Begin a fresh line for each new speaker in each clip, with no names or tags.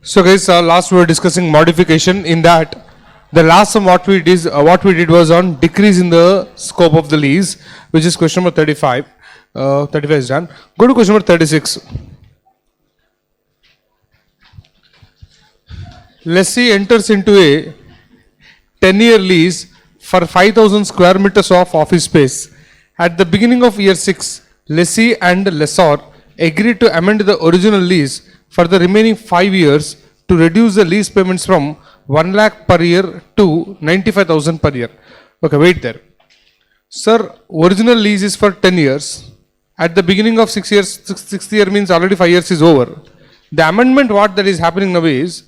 So guys, last we were discussing modification. In that, the last sum what we did was on decrease in the scope of the lease, which is question number 35. 35 is done. Go to question number 36. Lessee enters into a 10-year lease for 5,000 square meters of office space. At the beginning of year 6, lessee and lessor agreed to amend the original lease for the remaining 5 years to reduce the lease payments from 1 lakh per year to 95,000 per year. Okay, wait there. Sir, original lease is for 10 years. At the beginning of 6 years, sixth year means already 5 years is over. The amendment what that is happening now is,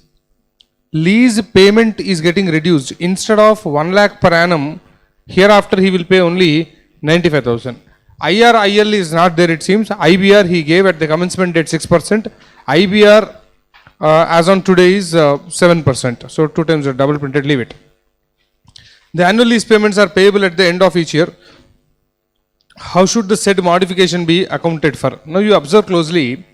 lease payment is getting reduced. Instead of 1 lakh per annum, hereafter he will pay only 95,000. IRIL is not there, it seems. IBR he gave at the commencement date 6%. IBR as on today is 7%. So 2 times are double printed, leave it. The annual lease payments are payable at the end of each year. How should the said modification be accounted for? Now you observe closely.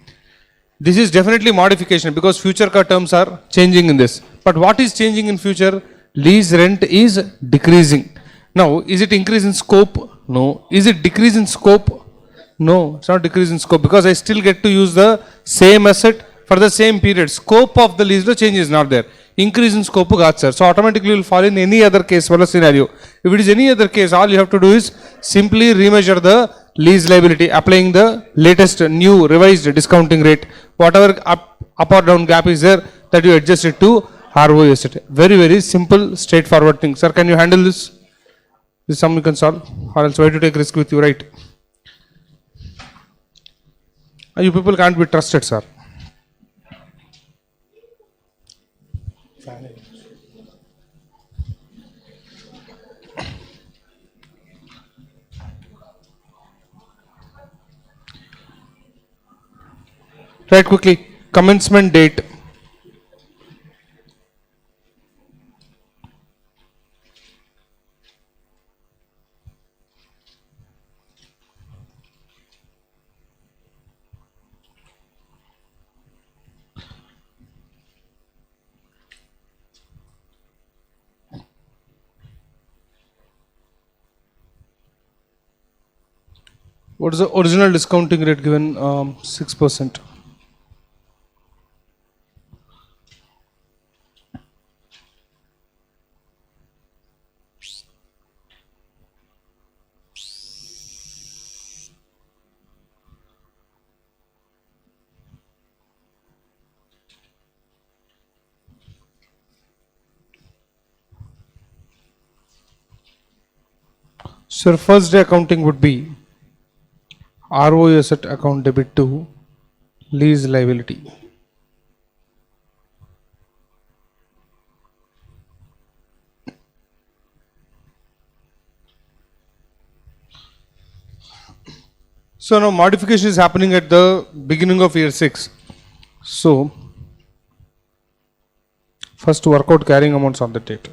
This is definitely modification because future terms are changing in this. But what is changing in future? Lease rent is decreasing. Now, is it increase in scope? No. Is it decrease in scope? No, it's not decrease in scope because I still get to use the same asset for the same period. Scope of the lease change is not there. Increase in scope got sir. So automatically you will fall in any other case or scenario. If it is any other case, all you have to do is simply remeasure the lease liability, applying the latest new revised discounting rate. Whatever up or down gap is there, that you adjust it to ROE asset. Very, very simple, straightforward thing. Sir, can you handle this? This is something you can solve, or else why to take risk with you, right? You people can't be trusted, sir. Right, quickly. Commencement date. What is the original discounting rate given? 6%. So first day accounting would be ROE asset account debit to lease liability. So now modification is happening at the beginning of year 6. So first work out carrying amounts on the date.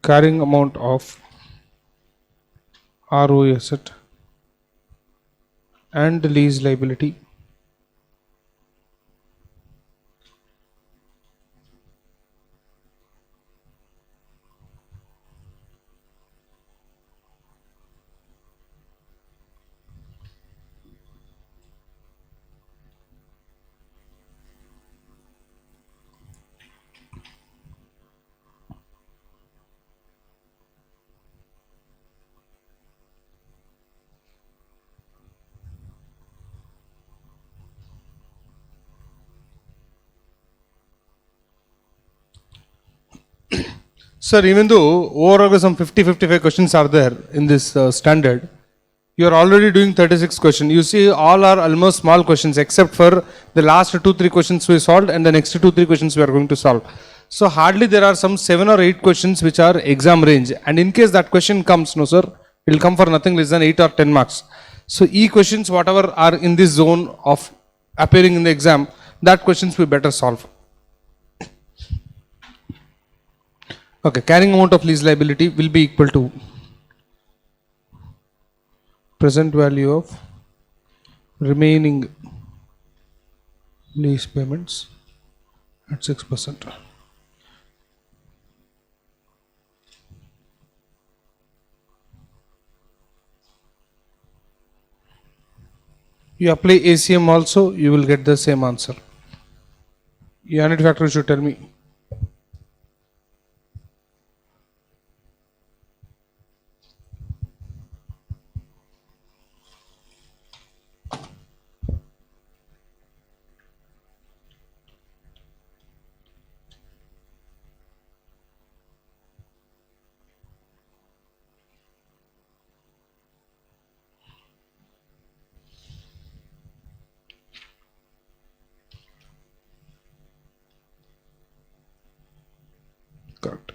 Carrying amount of ROE asset and lease liability. Sir, even though overall some 50-55 questions are there in this standard, you are already doing 36 questions. You see all are almost small questions except for the last 2-3 questions we solved and the next 2-3 questions we are going to solve. So hardly there are some 7 or 8 questions which are exam range, and in case that question comes, no sir, it will come for nothing less than 8 or 10 marks. So E questions whatever are in this zone of appearing in the exam, that questions we better solve. Okay, carrying amount of lease liability will be equal to present value of remaining lease payments at 6%. You apply ACM also, you will get the same answer. Unit factor should tell me. Correct.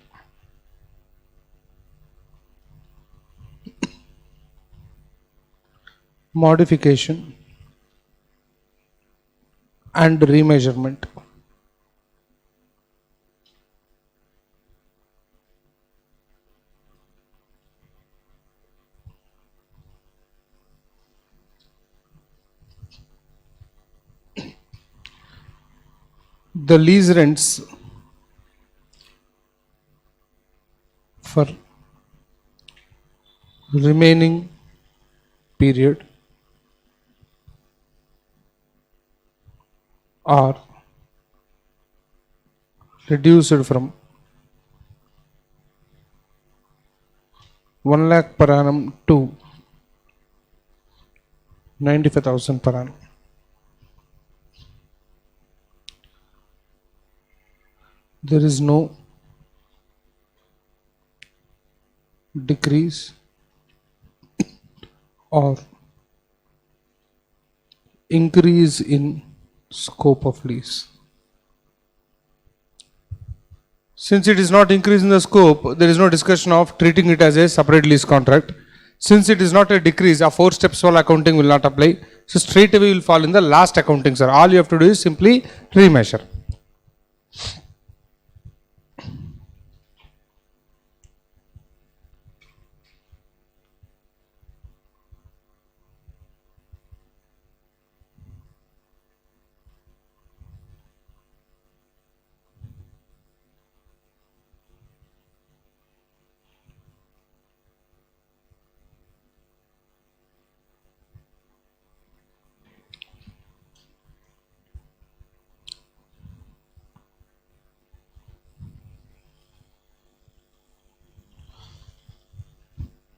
Modification and remeasurement. The lease rents for remaining period are reduced from 1 lakh per annum to 95,000 per annum. There is no decrease or increase in scope of lease. Since it is not increase in the scope, there is no discussion of treating it as a separate lease contract. Since it is not a decrease, a 4 steps all accounting will not apply. So straight away will fall in the last accounting, sir. All you have to do is simply remeasure.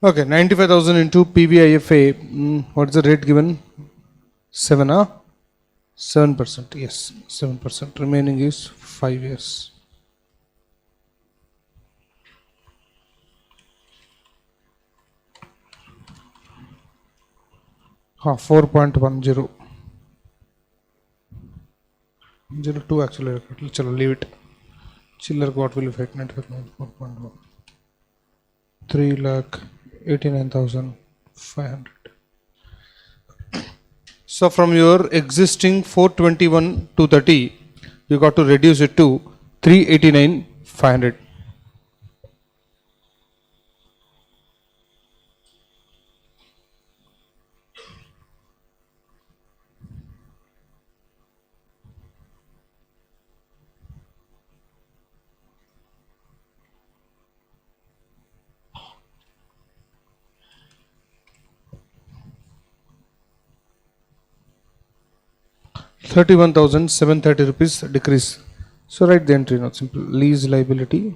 Okay, 95,000 into PVIFA. What is the rate given? 7, 7%. Yes, 7%. Remaining is 5 years. हाँ 4.10 02 actually. चलो leave it. Chiller what will affect net effect 4.1 3,89,500. So from your existing 421 to 30, you got to reduce it to 389,500. ₹31,730 decrease. So write the entry, not simple. Lease liability.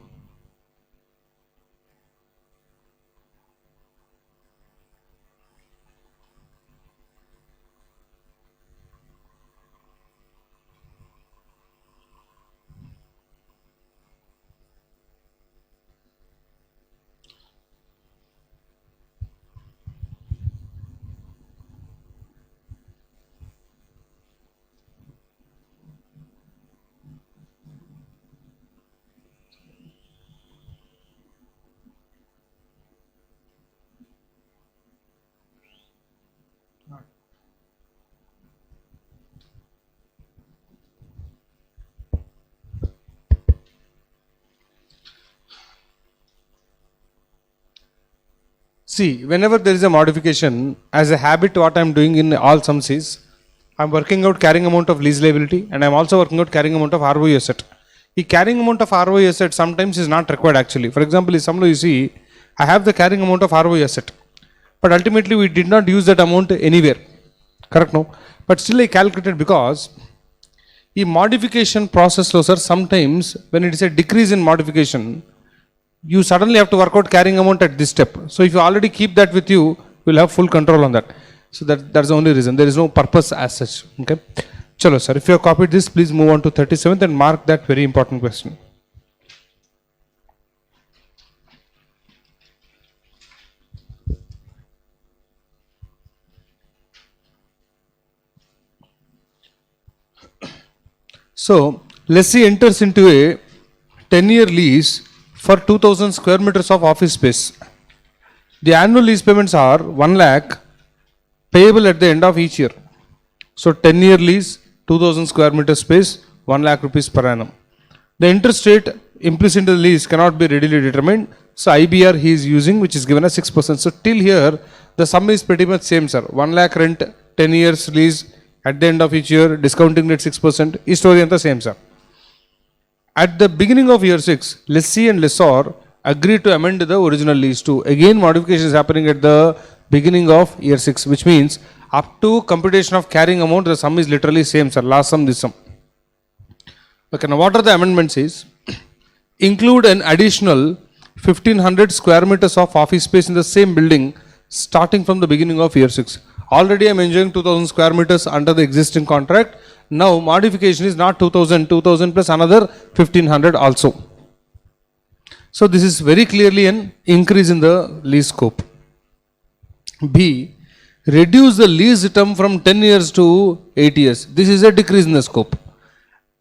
See, whenever there is a modification, as a habit, what I am doing in all sums is, I'm working out carrying amount of lease liability and I'm also working out carrying amount of ROE asset. The carrying amount of ROE asset sometimes is not required actually. For example, if you see, I have the carrying amount of ROE asset, but ultimately we did not use that amount anywhere. Correct? No? But still I calculated because the modification process, sir, sometimes when it is a decrease in modification, you suddenly have to work out carrying amount at this step. So if you already keep that with you, you'll have full control on that. So that's the only reason. There is no purpose as such. Okay. Chalo sir, if you have copied this, please move on to 37th and mark that very important question. So lessee enters into a 10-year lease for 2000 square meters of office space. The annual lease payments are 1 lakh payable at the end of each year. So 10-year lease, 2000 square meter space, 1 lakh rupees per annum. The interest rate implicit in the lease cannot be readily determined. So IBR he is using, which is given as 6%. So till here, the sum is pretty much same, sir. 1 lakh rent, 10 years lease, at the end of each year, discounting rate 6%. This story is the same, sir. At the beginning of year 6, lessee and lessor agree to amend the original lease to. Again, modification is happening at the beginning of year 6, which means up to computation of carrying amount, the sum is literally same, sir. Last sum, this sum. Okay, now what are the amendments is? Include an additional 1500 square meters of office space in the same building starting from the beginning of year 6. Already I am enjoying 2000 square meters under the existing contract. Now modification is not 2000 plus another 1500 also. So this is very clearly an increase in the lease scope. B, reduce the lease term from 10 years to 8 years. This is a decrease in the scope.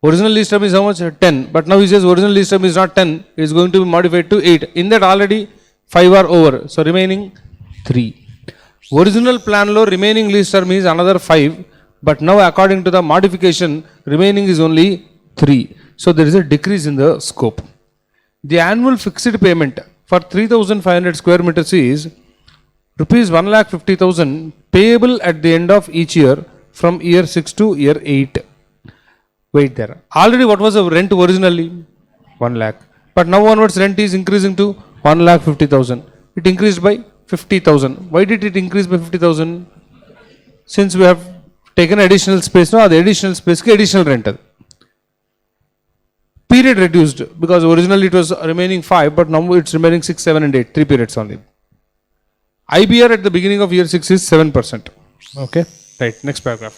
Original lease term is how much? 10. But now he says original lease term is not 10. It is going to be modified to 8. In that already 5 are over. So remaining 3. Original plan law remaining lease term is another 5. But now according to the modification, remaining is only 3. So there is a decrease in the scope. The annual fixed payment for 3500 square meters is rupees 1,50,000 payable at the end of each year from year 6 to year 8. Wait there. Already what was the rent originally? 1 lakh. But now onwards rent is increasing to 1,50,000. It increased by 50,000. Why did it increase by 50,000? Since we have taken additional space, now the additional space ki additional rental. Period reduced because originally it was remaining 5, but now it's remaining 6, 7 and 8. 3 periods only. IBR at the beginning of year 6 is 7%. Okay. Right. Next paragraph.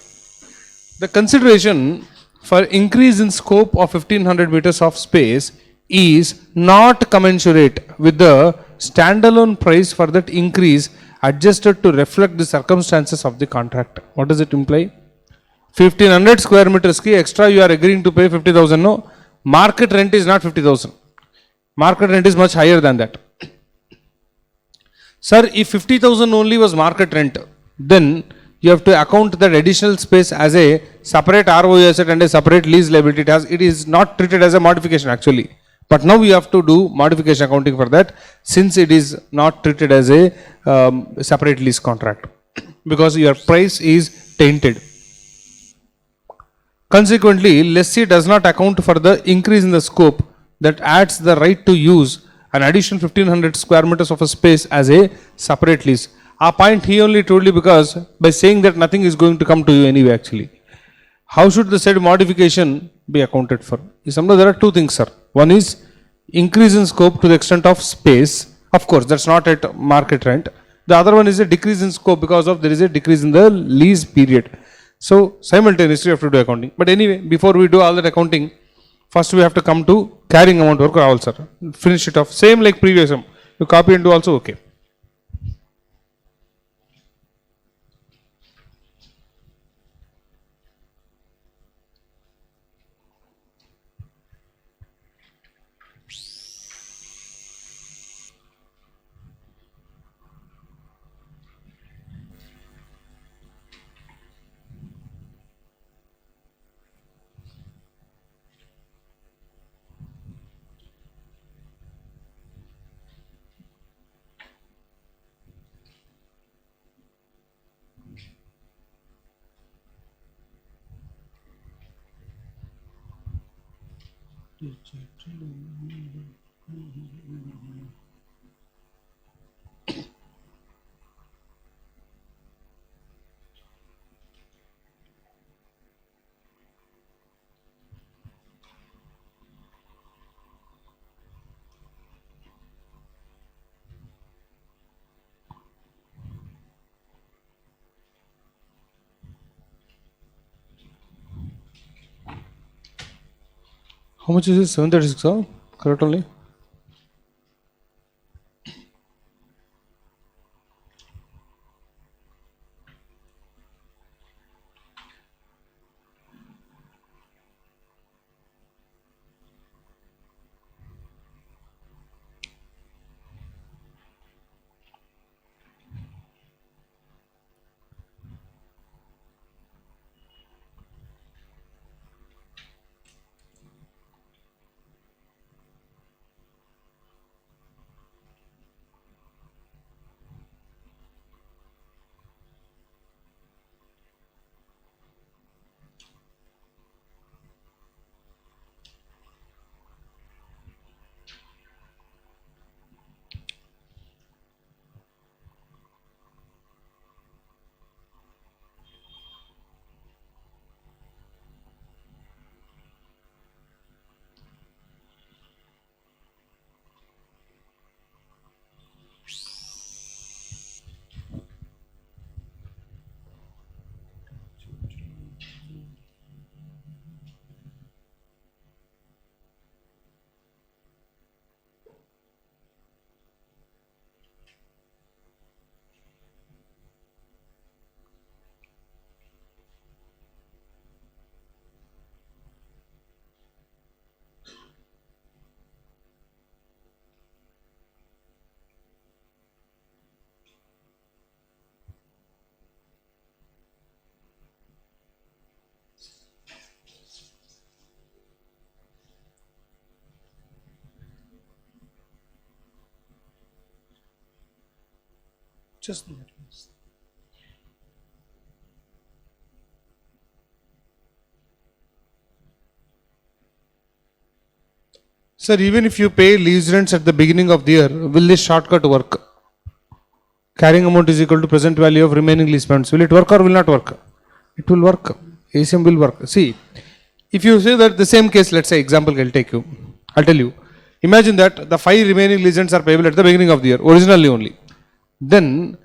The consideration for increase in scope of 1500 meters of space is not commensurate with the standalone price for that increase adjusted to reflect the circumstances of the contract. What does it imply? 1500 square meters ki extra you are agreeing to pay 50,000. No, market rent is not 50,000. Market rent is much higher than that. Sir, if 50,000 only was market rent, then you have to account that additional space as a separate ROE asset and a separate lease liability. It is not treated as a modification actually. But now we have to do modification accounting for that since it is not treated as a separate lease contract because your price is tainted. Consequently, lessee does not account for the increase in the scope that adds the right to use an additional 1500 square meters of a space as a separate lease. Our point he only told you because by saying that nothing is going to come to you anyway actually. How should the said modification be accounted for? There are two things, sir. One is increase in scope to the extent of space. Of course, that's not at market rent. The other one is a decrease in scope because of there is a decrease in the lease period. So simultaneously you have to do accounting. But anyway, before we do all that accounting, first we have to come to carrying amount work also. Finish it off. Same like previous one. You copy and do also okay. How much is it? 736, huh? Correct only? Just a minute. Sir, even if you pay lease rents at the beginning of the year, will this shortcut work? Carrying amount is equal to present value of remaining lease payments. Will it work or will not work? It will work. ACM will work. See, if you say that the same case, let's say example I'll tell you. Imagine that the 5 remaining lease rents are payable at the beginning of the year, originally only. Then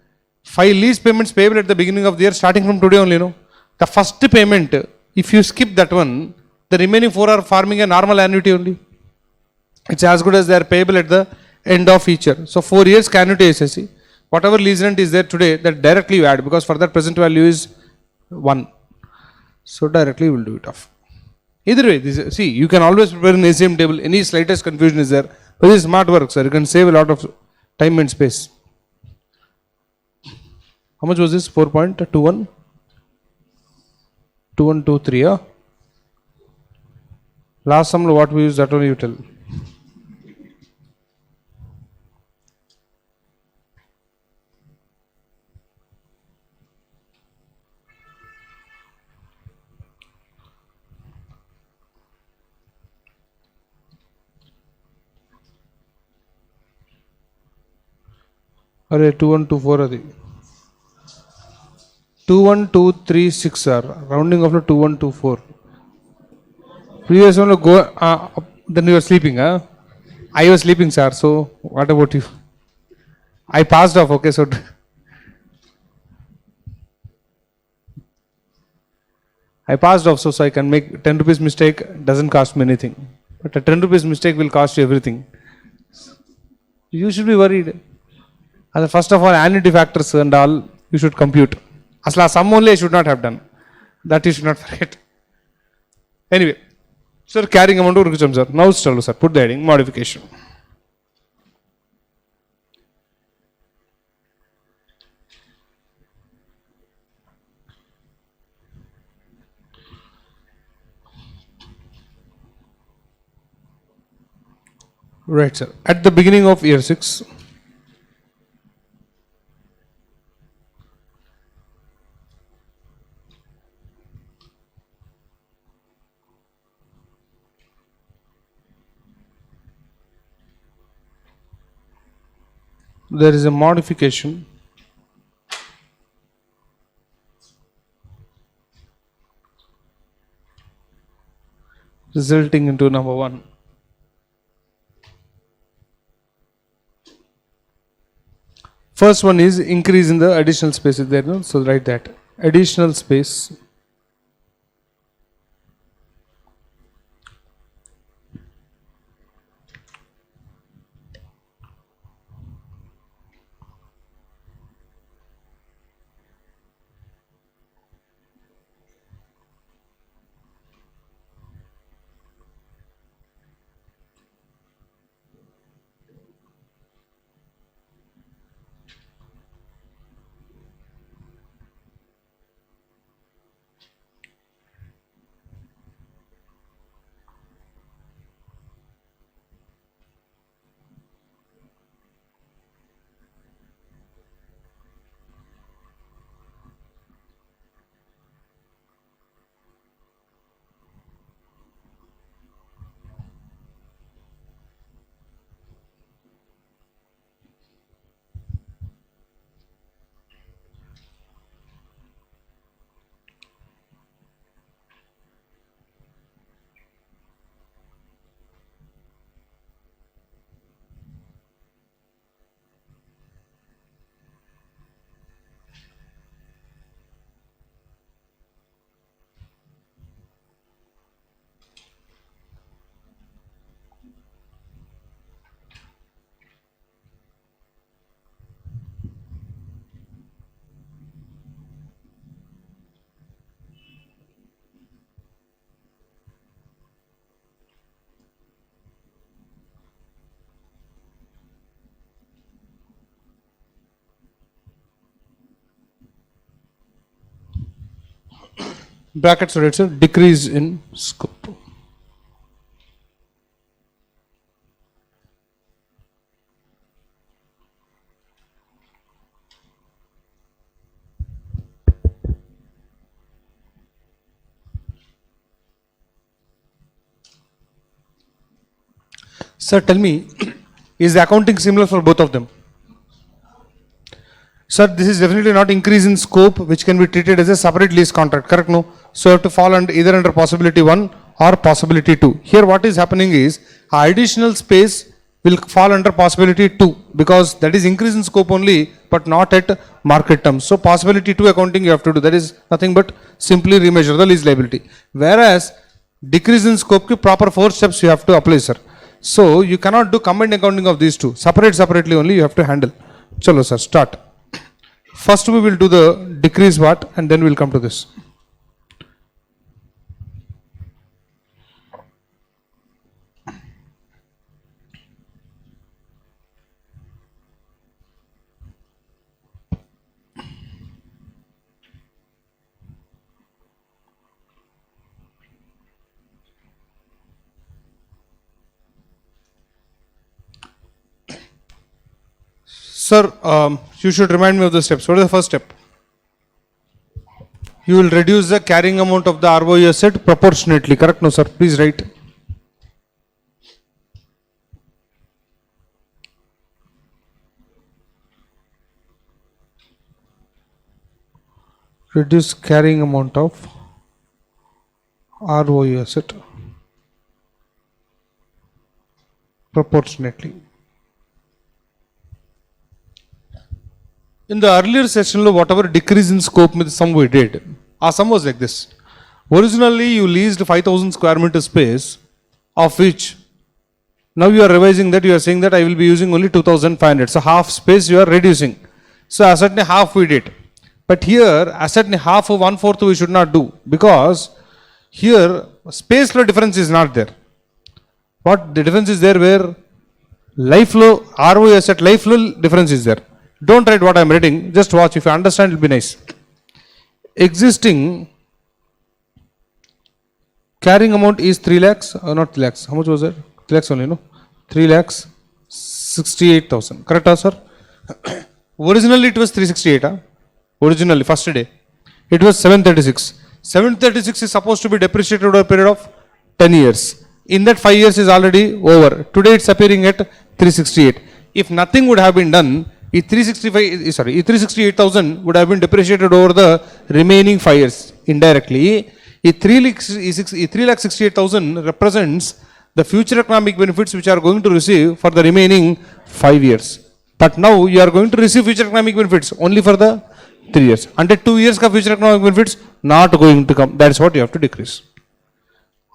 5 lease payments payable at the beginning of the year starting from today only, no? The first payment, if you skip that one, the remaining 4 are forming a normal annuity only. It's as good as they are payable at the end of each year. So 4 years annuity SSC. Whatever lease rent is there today, that directly you add because for that present value is 1. So directly we will do it off. Either way, see, you can always prepare an ACM table. Any slightest confusion is there. But this is smart work, sir. You can save a lot of time and space. How much was this? 4.21? 2123, yeah? Last sum, what we use, that only you tell. Array 2124 adi. 21236 sir. Rounding off to 2124. Previous one go then you were sleeping, huh? I was sleeping, sir. So what about you? I passed off, okay, so I passed off, so I can make 10 rupees mistake, doesn't cost me anything. But a 10 rupees mistake will cost you everything. You should be worried. And first of all, annuity factors and all, you should compute. Asla sum only I should not have done. That you should not forget. Anyway, sir, carrying amount to sir. Now, sir, put the heading modification. Right, sir. At the beginning of year 6, there is a modification resulting into number 1. First one is increase in the additional space is there, no? So write that additional space brackets, so it's a decrease in scope. Sir, tell me, is the accounting similar for both of them? Sir, this is definitely not increase in scope which can be treated as a separate lease contract, correct? No. So you have to fall under either under possibility 1 or possibility 2. Here what is happening is additional space will fall under possibility 2 because that is increase in scope only but not at market terms. So possibility 2 accounting you have to do, that is nothing but simply remeasure the lease liability. Whereas decrease in scope ki proper 4 steps you have to apply, sir. So you cannot do combined accounting of these two, separately only you have to handle. Chalo sir, start. First we will do the decrease part and then we will come to this. Sir, you should remind me of the steps. What is the first step? You will reduce the carrying amount of the ROE asset proportionately, correct? No, sir. Please write. Reduce carrying amount of ROE asset proportionately. In the earlier session, whatever decrease in scope with sum we did, our sum was like this. Originally, you leased 5,000 square meter space, of which now you are revising that you are saying that I will be using only 2,500. So half space you are reducing. So asset ne half we did. But here asset ne half of 1/4 we should not do because here space flow difference is not there. What the difference is there where life flow, ROE asset life flow difference is there. Don't write what I am writing, just watch. If you understand, it will be nice. Existing carrying amount is 3 lakhs, or not 3 lakhs. How much was it? 3 lakhs only, no? 3 lakhs 68,000. Correct, sir? Originally it was 368. Originally, first day. It was 736. 736 is supposed to be depreciated over a period of 10 years. In that 5 years is already over. Today it's appearing at 368. If nothing would have been done, E368,000 would have been depreciated over the remaining 5 years indirectly. E368,000 represents the future economic benefits which are going to receive for the remaining 5 years. But now you are going to receive future economic benefits only for the 3 years. Under 2 years ka future economic benefits not going to come. That is what you have to decrease.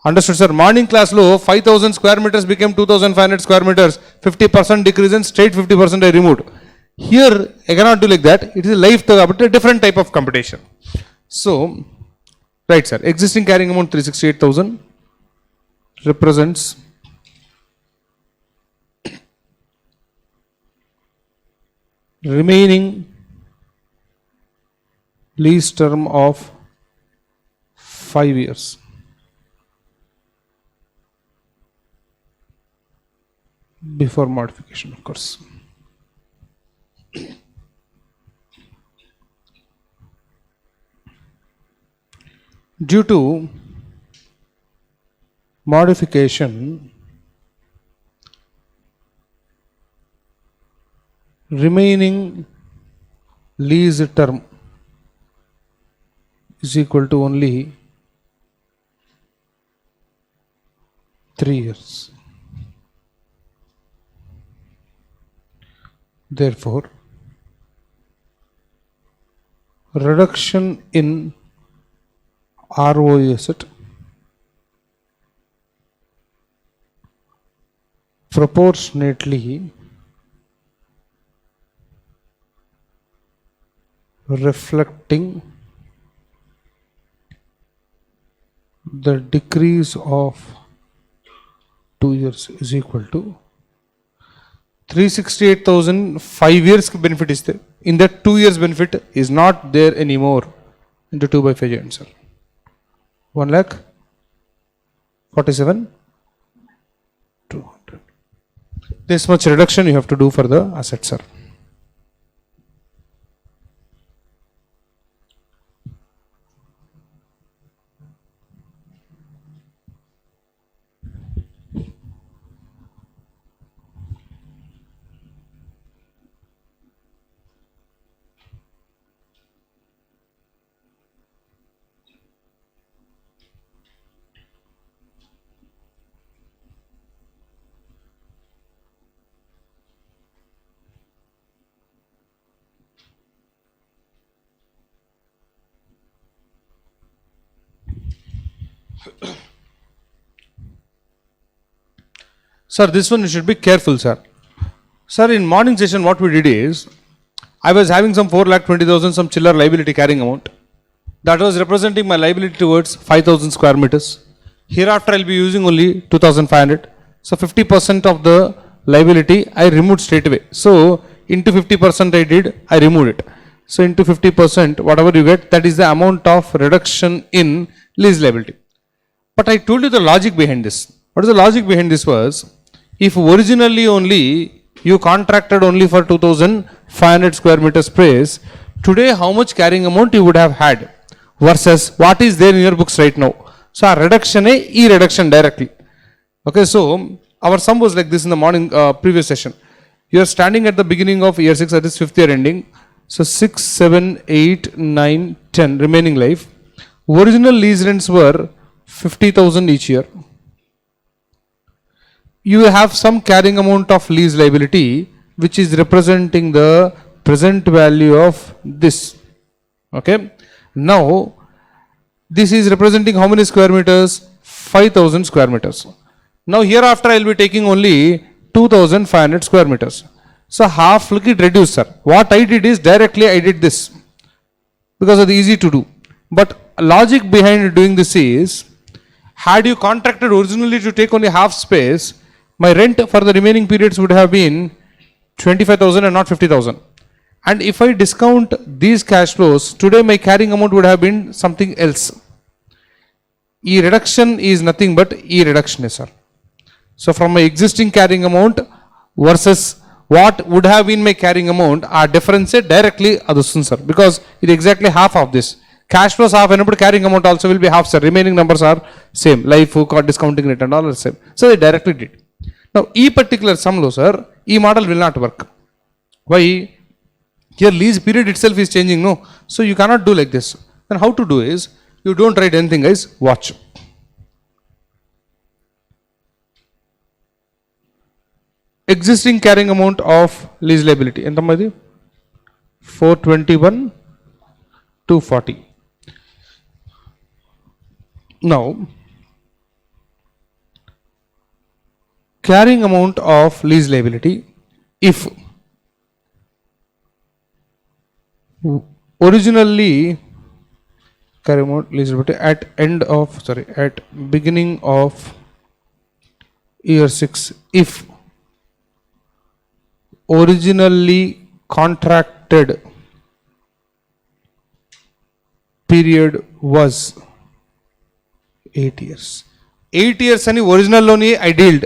Understood, sir? Morning class low 5,000 square meters became 2,500 square meters. 50% decrease and straight 50% I removed. Here I cannot do like that. It is a life, but a different type of computation. So, right, sir. Existing carrying amount 368,000 represents remaining lease term of 5 years. Before modification, of course. Due to modification, remaining lease term is equal to only 3 years. Therefore, reduction in ROE asset proportionately reflecting the decrease of 2 years is equal to 368,000 5 years benefit is there. In that 2 years benefit is not there anymore into 2 by 5 answer. 1,47,200. This much reduction you have to do for the asset, sir. Sir, this one you should be careful, sir. Sir, in morning session what we did is, I was having some 4,20,000 some chiller liability carrying amount. That was representing my liability towards 5,000 square meters. Hereafter I will be using only 2,500. So 50% of the liability I removed straight away. So into 50% I did, I removed it. So into 50%, whatever you get, that is the amount of reduction in lease liability. But I told you the logic behind this. What is the logic behind this was, if originally only you contracted only for 2,500 square meter space, today how much carrying amount you would have had versus what is there in your books right now. So our reduction is e-reduction directly. Okay, so our sum was like this in the morning previous session. You are standing at the beginning of year 6, that is 5th year ending. So 6, 7, 8, 9, 10 remaining life. Original lease rents were 50,000 each year. You have some carrying amount of lease liability which is representing the present value of this. Okay. Now this is representing how many square meters? 5,000 square meters. Now hereafter I will be taking only 2,500 square meters. So half look it reduced, sir. What I did is directly I did this because it's easy to do. But logic behind doing this is, had you contracted originally to take only half space, my rent for the remaining periods would have been 25,000 and not 50,000. And if I discount these cash flows, today my carrying amount would have been something else. E-reduction is nothing but e-reduction, sir. So from my existing carrying amount versus what would have been my carrying amount, our difference directly adustun, sir, because it is exactly half of this. Cash flows half and carrying amount also will be half, sir. Remaining numbers are same. Life, discounting rate and all are same. So they directly did. Now, E particular sum low, sir, E model will not work. Why? Here lease period itself is changing, no? So you cannot do like this. Then how to do is, you don't write anything guys, watch. Existing carrying amount of lease liability. ఎంతమ్మది 421 240. Now carrying amount of lease liability, if originally carrying amount lease liability at beginning of year 6, if originally contracted period was 8 years. 8 years ani original loni I dealt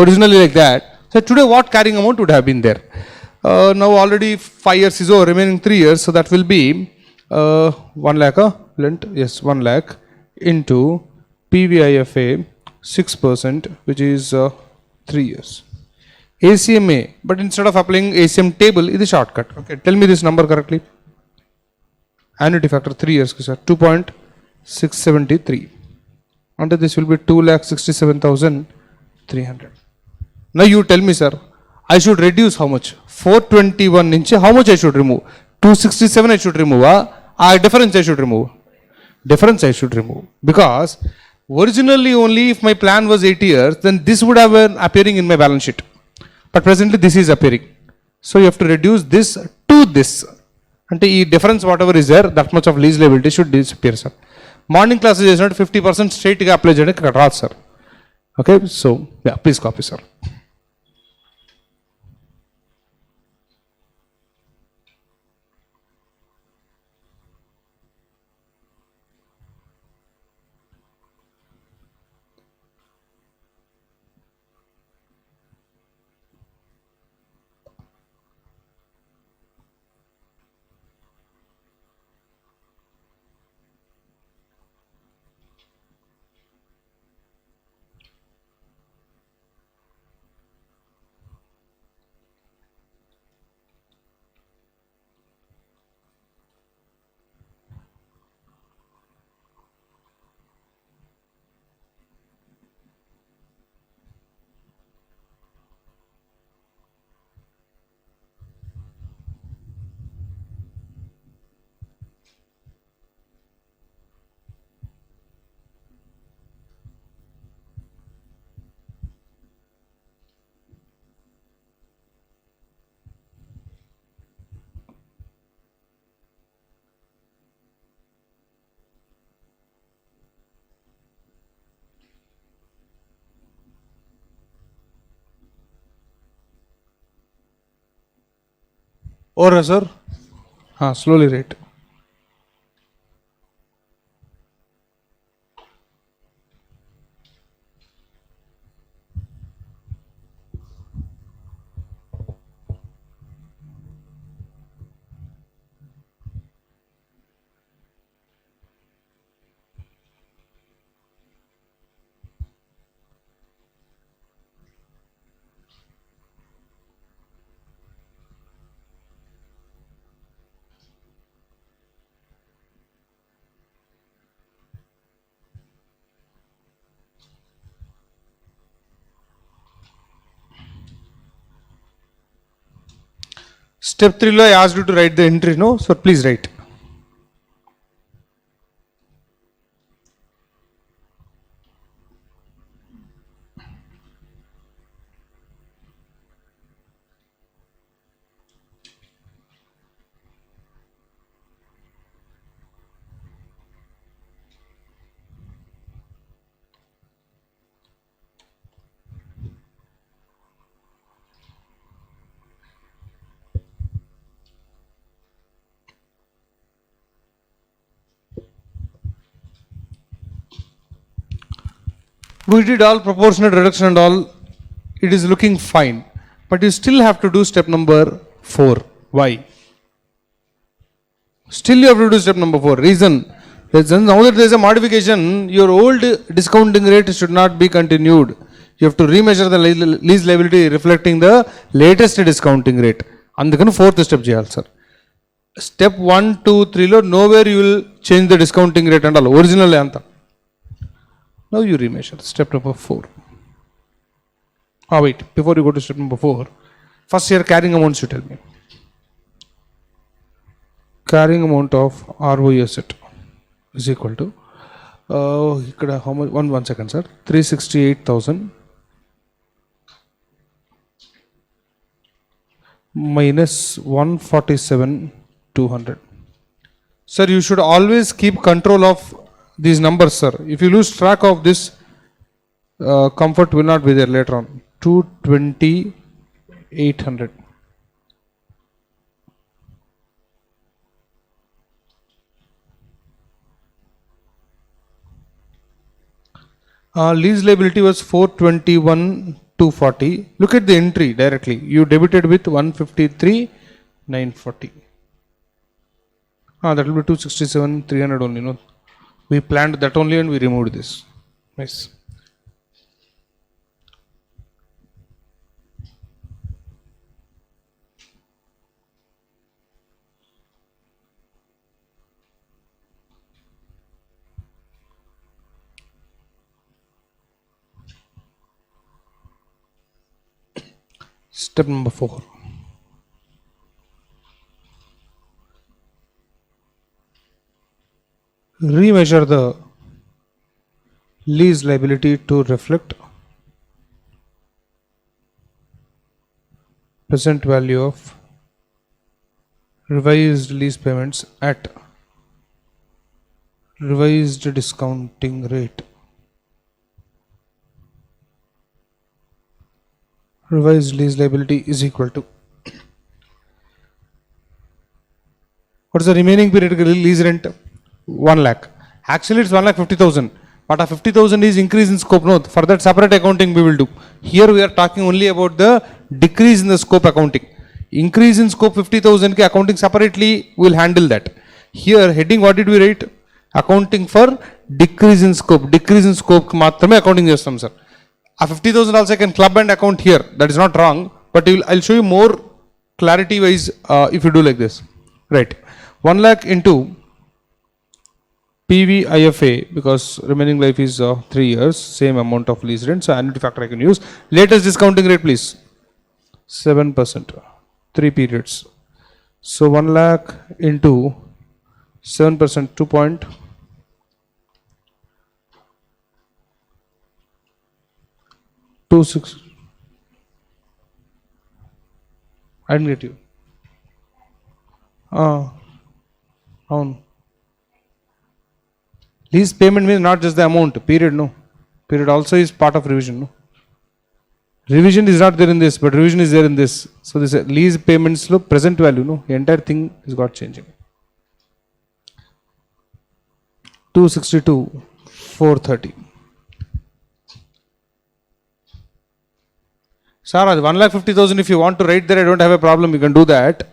originally like that. So today what carrying amount would have been there? Now already 5 years is over, remaining 3 years. So that will be 1 lakh lent, yes 1 lakh into PVIFA 6%, which is 3 years. ACMA, but instead of applying ACM table, is a shortcut. Okay, tell me this number correctly. Annuity factor 3 years, sir, 2.673. Under this will be 2,67,300. Now you tell me, sir, I should reduce how much? 421 inch, how much I should remove? 267 I should remove, difference I should remove. Difference I should remove. Because originally only if my plan was 8 years, then this would have been appearing in my balance sheet. But presently this is appearing. So you have to reduce this to this. And the difference whatever is there, that much of lease liability should disappear, sir. Morning classes is not 50% straight apply cheyadani, sir. Okay, so yeah, please copy, sir. Or sir, slowly write. Step 3 lo I asked you to write the entry, no? So please write. We did all proportionate reduction and all, it is looking fine, but you still have to do step number 4. Why? Still you have to do step number 4. Reason, now that there is a modification, your old discounting rate should not be continued. You have to remeasure the lease liability reflecting the latest discounting rate. Andukani fourth step cheyali, sir. Step 1, 2, 3 lo nowhere you will change the discounting rate and all. Original anta. Now you remeasure. Step number 4. Wait, before you go to step number 4, first your carrying amounts you tell me. Carrying amount of ROE asset is equal to how much? One second, sir. 368,000 minus 147,200. Sir, you should always keep control of these numbers, sir. If you lose track of this, comfort will not be there later on. 220,800. Lease liability was 421,240. Look at the entry directly. You debited with 153,940. That will be 267,300 only. No, we planned that only and we removed this. Nice. Step number 4. Remeasure the lease liability to reflect present value of revised lease payments at revised discounting rate. Revised lease liability is equal to, what is the remaining period lease rent? 1 lakh. Actually it's 1,50,000. But a 50,000 is increase in scope. No, for that separate accounting we will do. Here we are talking only about the decrease in the scope accounting. Increase in scope 50,000 ke accounting separately we will handle that. Here heading what did we write? Accounting for decrease in scope. Decrease in scope maatrame accounting chestam sir. A 50,000 also I can club and account here. That is not wrong. But I'll show you more clarity wise if you do like this. Right. 1 lakh into PVIFA, because remaining life is 3 years, same amount of lease rent, so annuity factor I can use. Latest discounting rate please, 7%, 3 periods. So 1 lakh into 7%, 2.26. I didn't get you. Lease payment means not just the amount, period, no. Period also is part of revision, no. Revision is not there in this, but revision is there in this. So this lease payments lo present value, no. The entire thing is got changing. 262,430. Sir, 1,50,000 if you want to write there, I don't have a problem, you can do that.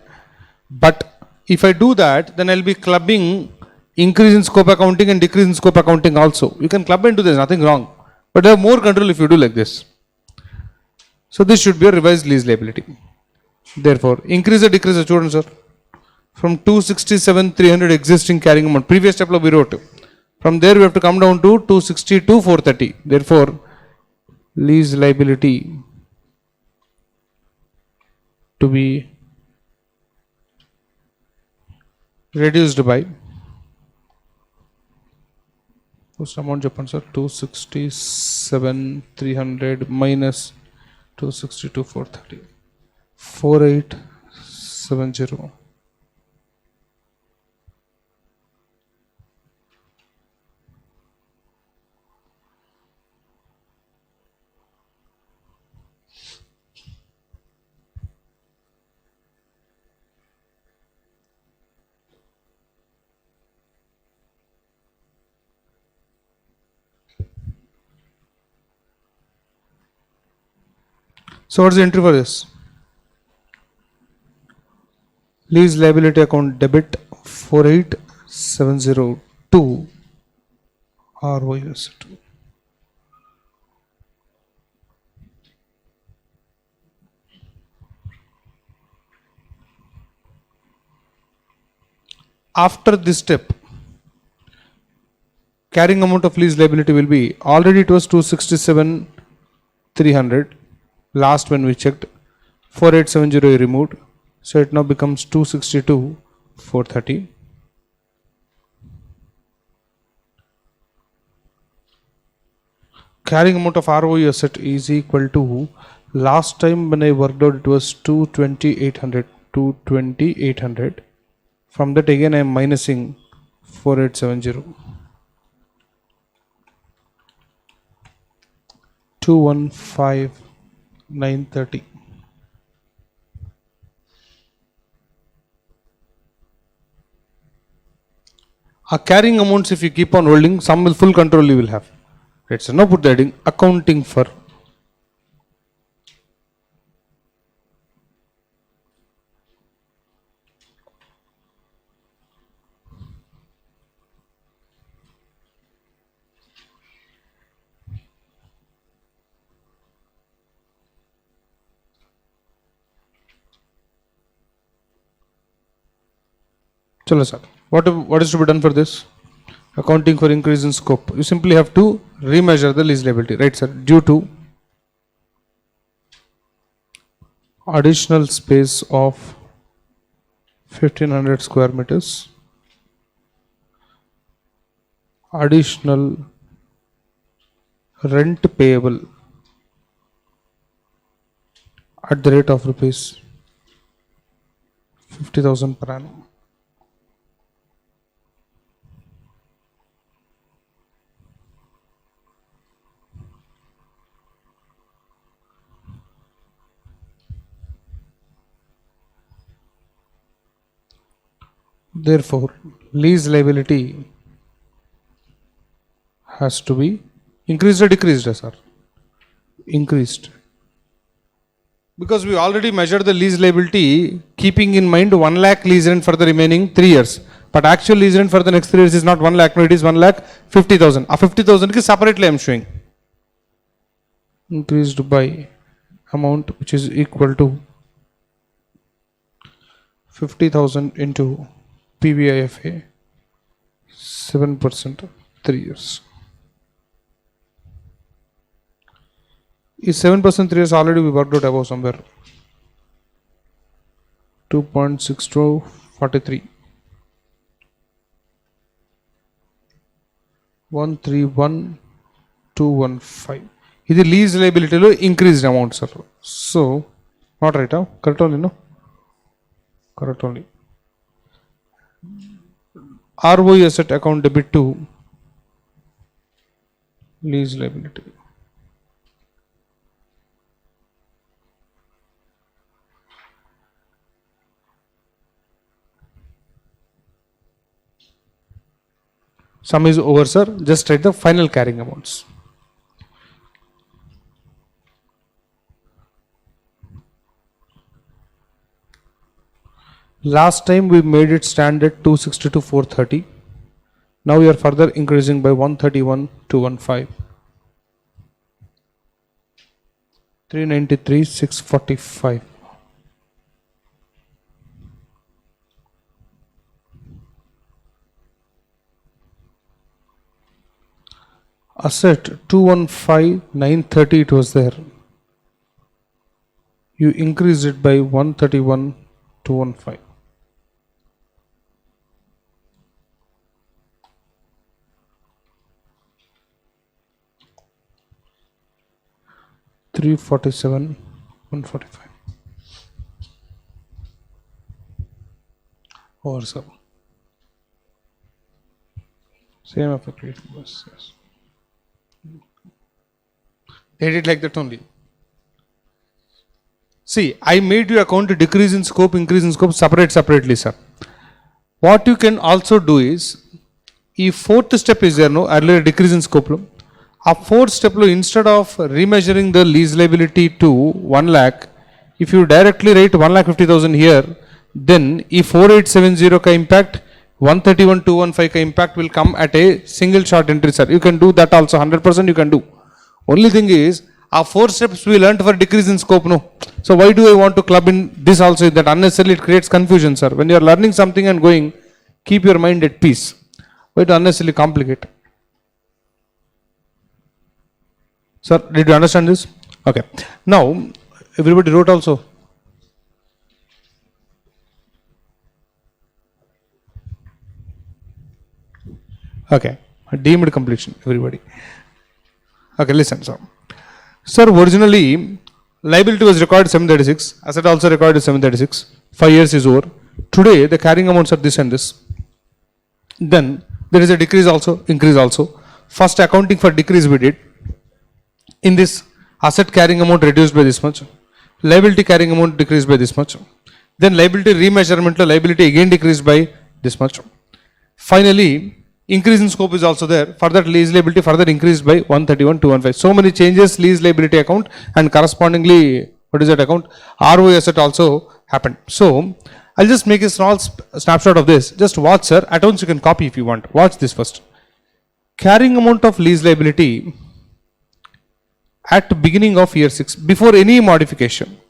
But if I do that, then I'll be clubbing increase in scope accounting and decrease in scope accounting also. You can club into this, nothing wrong. But you have more control if you do like this. So this should be a revised lease liability. Therefore, increase or decrease the students, sir. From 267,300 existing carrying amount. Previous step we wrote. From there we have to come down to 262,430. Therefore, lease liability to be reduced by, first amount Japan sir, 267,300 minus 262,430, 4870. So what's the entry for this? Lease liability account debit 48,702 ROUS. after this step, carrying amount of lease liability will be, already it was 267,300 last when we checked, 4870 removed, so it now becomes 262,430. Carrying amount of ROE asset is equal to, last time when I worked out it was 220,800. From that again I am minusing 4870. 215,930. Carrying amounts, if you keep on holding, some will full control you will have. Right, so now put the heading accounting for. Chalo sir, what is to be done for this? Accounting for increase in scope. You simply have to remeasure the lease liability, right sir? Due to additional space of 1500 square meters, additional rent payable at the rate of rupees 50,000 per annum. Therefore, lease liability has to be increased or decreased, sir? Increased. Because we already measured the lease liability keeping in mind 1 lakh lease rent for the remaining 3 years. But actual lease rent for the next 3 years is not 1 lakh, no, it is 1,50,000. 50,000 is separately I am showing. Increased by amount which is equal to 50,000 into PVIFA, 7%, 3 years. Is 7% 3 years already we worked out above somewhere. 2.6243. 131,215. This lease liability lo increased amount, sir. So, not right now. Correct only, no? Correct only. ROE asset account debit to lease liability. Sum is over, sir. Just write the final carrying amounts. Last time we made it stand at 262,430. Now we are further increasing by 131,215. 393,645. Asset 215,930 it was there. You increased it by 131,215. 347,145. Over, sir. Same effect. Yes. They did like that only. See, I made you account decrease in scope, increase in scope separately, sir. What you can also do is, if fourth step is there, no, earlier decrease in scope. A fourth step, instead of remeasuring the lease liability to 1 lakh, if you directly write 1,50,000 here, then if 4870 ka impact, 131,215 ka impact will come at a single short entry, sir. You can do that also, 100% you can do. Only thing is, our 4 steps we learned for decrease in scope, no. So why do I want to club in this also? That unnecessarily it creates confusion, sir. When you are learning something and going, Keep your mind at peace. Why to unnecessarily complicate? Sir, did you understand this? Okay. Now, everybody wrote also. Okay. Deemed completion, everybody. Okay, listen. So, sir, originally liability was recorded 736, asset also recorded 736. 5 years is over. Today, the carrying amounts are this and this. Then there is a decrease also, increase also. First, accounting for decrease we did. In this, asset carrying amount reduced by this much. Liability carrying amount decreased by this much. Then liability remeasurement, liability again decreased by this much. Finally, increase in scope is also there. Further, lease liability further increased by 131,215. So many changes, lease liability account, and correspondingly, what is that account? ROE asset also happened. So, I'll just make a small snapshot of this. Just watch, sir. Accounts you can copy if you want. Watch this first. Carrying amount of lease liability at beginning of year 6, before any modification.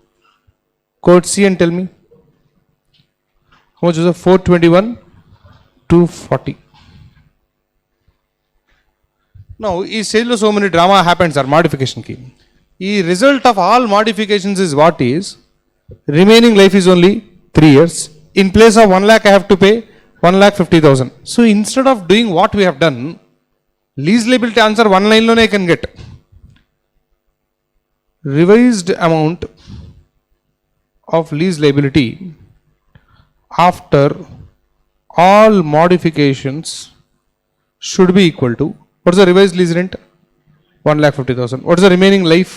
Code C and tell me. How much is it? 421, 240. Now, ఈ స్టేజ్లో so many drama happens or modification కి. ఈ result of all modifications is what is? Remaining life is only 3 years. In place of 1 lakh, I have to pay 1,50,000. So instead of doing what we have done, lease liability answer one line lone I can get. Revised amount of lease liability after all modifications should be equal to, what is the revised lease rent? 1,50,000. What is the remaining life?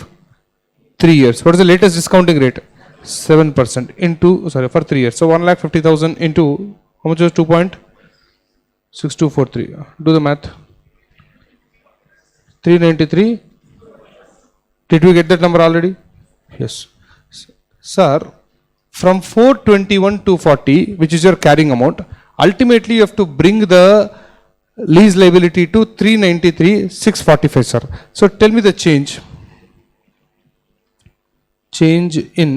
3 years. What is the latest discounting rate? 7% into, sorry, for 3 years. So 1,50,000 into, how much is 2.6243? Do the math. 393. Did we get that number already? Yes. Sir, from 421 to 40, which is your carrying amount, ultimately you have to bring the lease liability to 393,645, sir. So tell me the change. Change in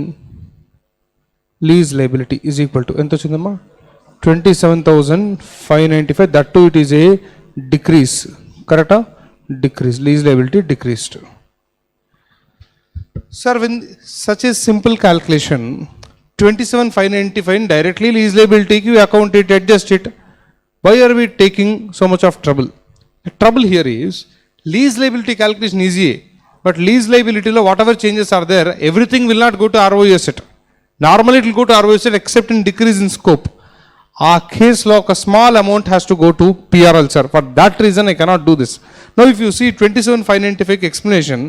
lease liability is equal to, ento chindamma? 27,595. That too it is a decrease. Correct? Decrease. Lease liability decreased. Sir, when such a simple calculation, 27,595 directly lease liability, you account it, adjust it. Why are we taking so much of trouble? The trouble here is, lease liability calculation easy, but lease liability lo whatever changes are there, everything will not go to ROE asset. Normally it will go to ROE asset except in decrease in scope. Our case law, a small amount has to go to PRL, sir. For that reason, I cannot do this. Now, if you see 27,595 explanation,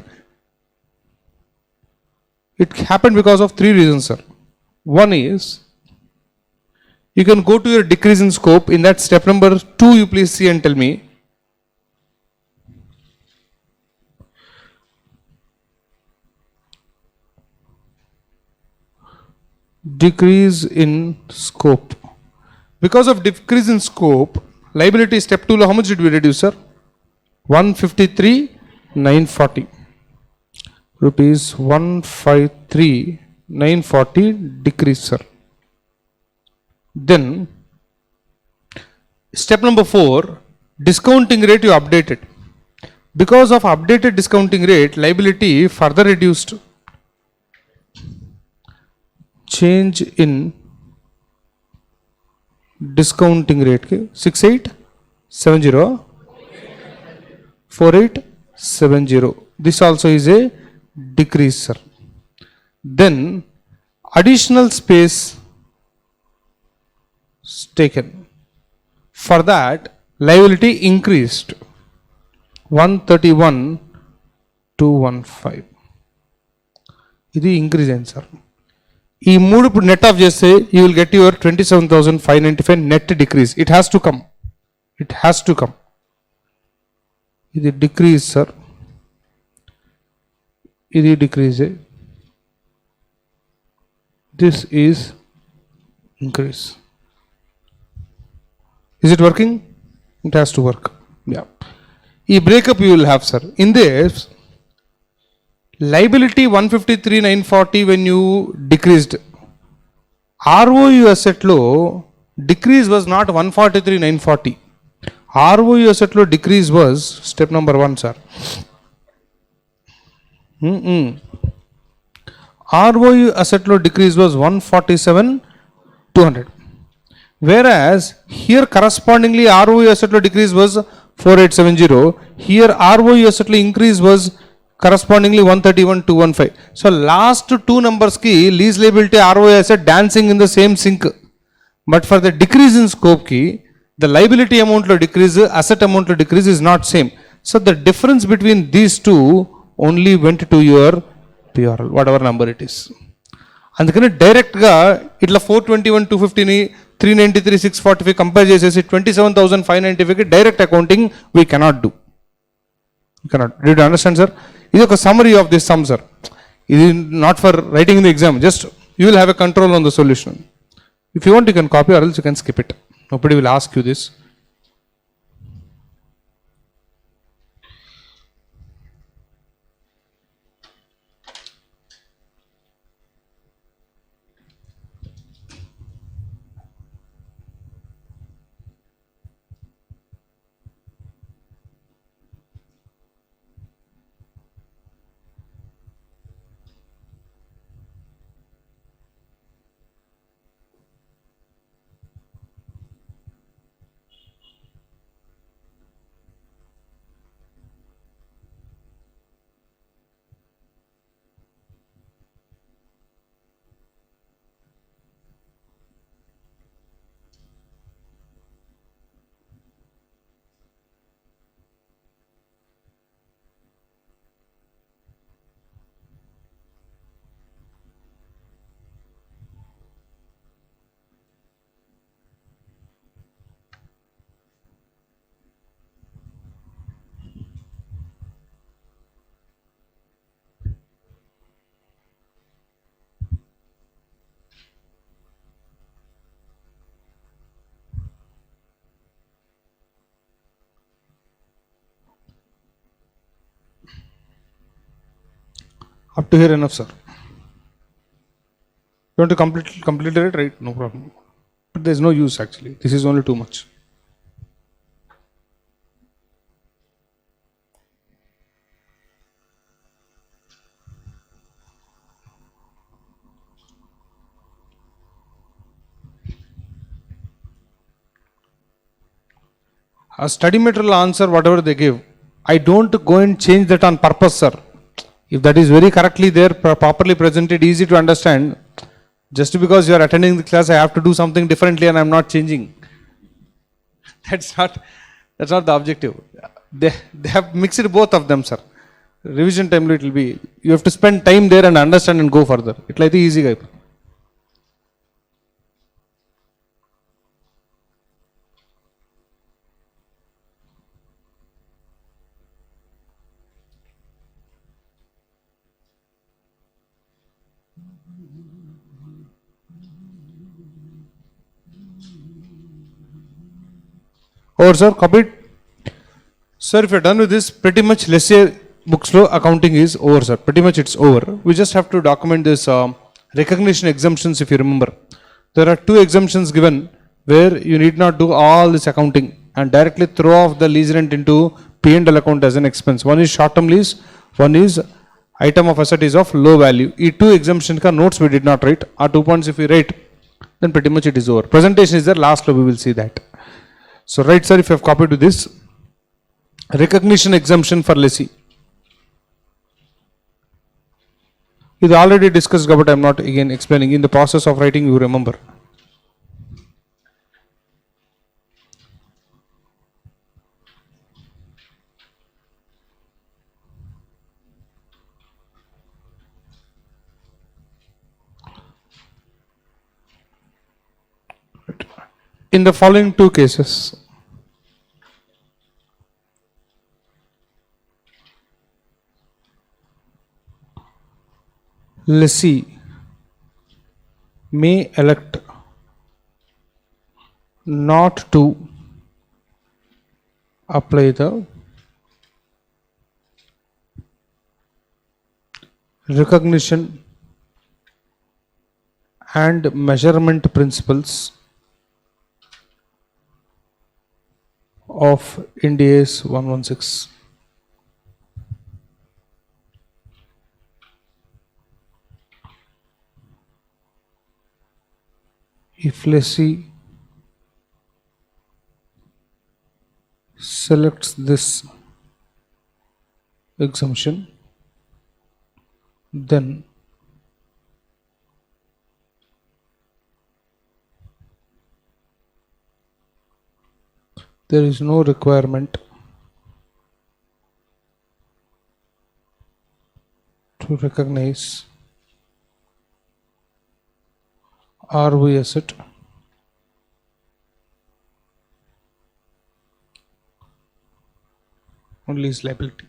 it happened because of 3 reasons, sir. One is, you can go to your decrease in scope. In that step number 2, you please see and tell me. Decrease in scope. Because of decrease in scope, liability step 2, how much did we reduce, sir? 153,940. Rupees 153,940 decrease, sir. Then, step number 4, discounting rate you updated. Because of updated discounting rate, liability further reduced. Change in discounting rate, 6870, 4870. This also is a decrease, sir. Then, additional space taken. For that, liability increased 131,215. ఇది increase అయింది, sir. ఈ మూడు ఇప్పుడు net off చేస్తే you will get your 27,595 net decrease. It has to come. It has to come. ఇది decrease, sir. ఇది డిక్రీజే. This is increase. Is it working? It has to work. Yeah. ఈ breakup you will have, sir. In this, liability 153,940 when you decreased. ROU asset లో decrease was not 143,940. ROU asset lo decrease was step number 1, sir. ROU asset lo decrease was 147,200. Whereas here correspondingly ROU asset lo decrease was 4870. Here ROU asset lo increase was correspondingly 131,215. So last two numbers ki lease liability ROU asset dancing in the same sync. But for the decrease in scope key, the liability amount lo decrease, asset amount lo decrease is not same. So the difference between these two only went to your PRL, whatever number it is. అందుకని డైరెక్ట్గా ఇట్లా 421,250ని 393,645 compare చేసేసి 27,595కి direct accounting we cannot do. Did you understand, sir? ఇది ఒక summary of this sum, sir. ఇది not for writing in the exam, just you will have a control on the solution. If you want, you can copy, or else you can skip it. Nobody will ask you this. Up to here enough, sir. You want to complete it, right? No problem. But there is no use actually. This is only too much. A study material answer, whatever they give, I don't go and change that on purpose, sir. If that is very correctly there, properly presented, easy to understand, just because you are attending the class, I have to do something differently and I am not changing. That's not the objective. They have mixed both of them, sir. Revision time it will be, you have to spend time there and understand and go further. It like easy guy. Over, sir, copied. Sir, if you're done with this, pretty much let's say books flow accounting is over, sir. Pretty much it's over. We just have to document this recognition exemptions. If you remember, there are two exemptions given where you need not do all this accounting and directly throw off the lease rent into P&L account as an expense. One is short-term lease, one is item of asset is of low value. These two exemption ka notes we did not write. Our 2 points if we write, then pretty much it is over. Presentation is there. Last we will see that. So right, sir, if you have copied to this, recognition exemption for lessee. It is already discussed, but I am not again explaining. In the process of writing, you remember. In the following two cases, lessee may elect not to apply the recognition and measurement principles of IND AS 116. If lessee selects this exemption, then there is no requirement to recognize ROE asset on lease liability.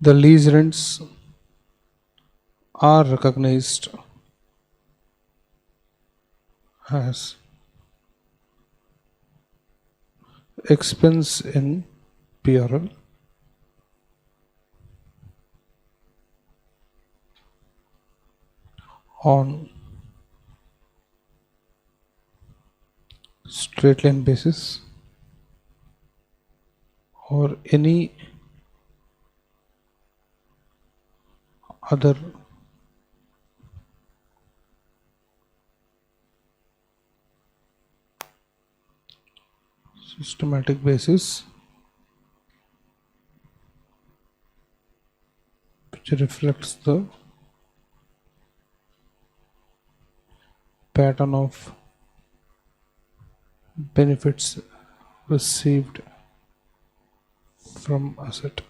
The lease rents are recognized as expense in PRL on straight line basis or any other systematic basis which reflects the pattern of benefits received from asset.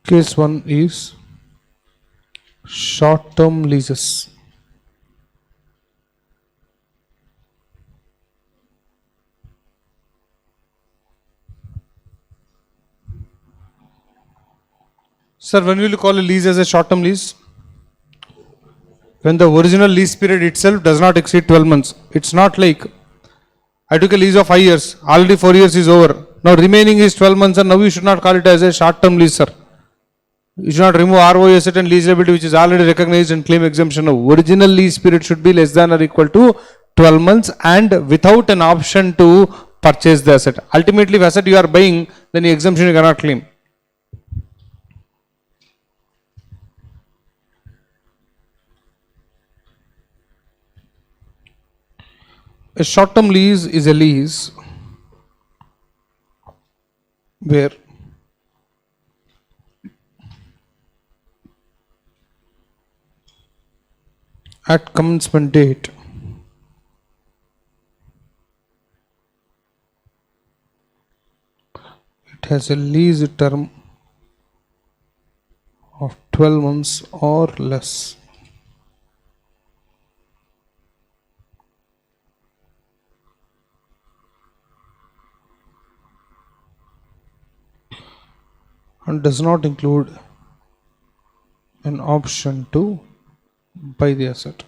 Case 1 is short-term leases. Sir, when will you call a lease as a short-term lease? When the original lease period itself does not exceed 12 months. It's not like I took a lease of 5 years, already 4 years is over. Now remaining is 12 months and now you should not call it as a short-term lease, sir. You should not remove ROE asset and lease liability which is already recognized and claim exemption. No, original lease period should be less than or equal to 12 months and without an option to purchase the asset. Ultimately, if asset you are buying, then the exemption you cannot claim. A short-term lease is a lease where at commencement date it has a lease term of 12 months or less. And does not include an option to buy the asset.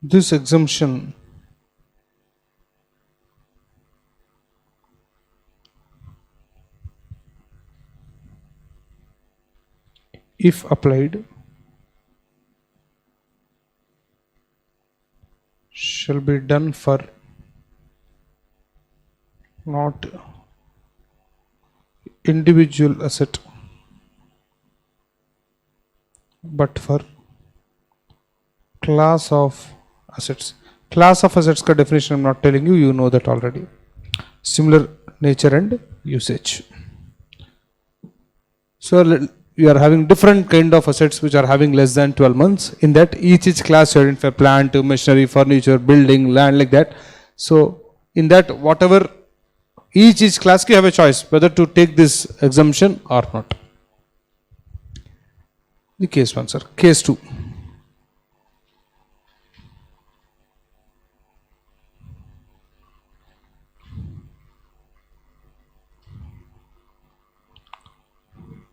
This exemption if applied shall be done for not individual asset but for class of assets. Class of assets ka definition I am not telling you, you know that already. Similar nature and usage. So you are having different kind of assets which are having less than 12 months. In that each class you identify plant, machinery, furniture, building, land, like that. So in that whatever each class you have a choice whether to take this exemption or not. The case 1, sir. Case 2.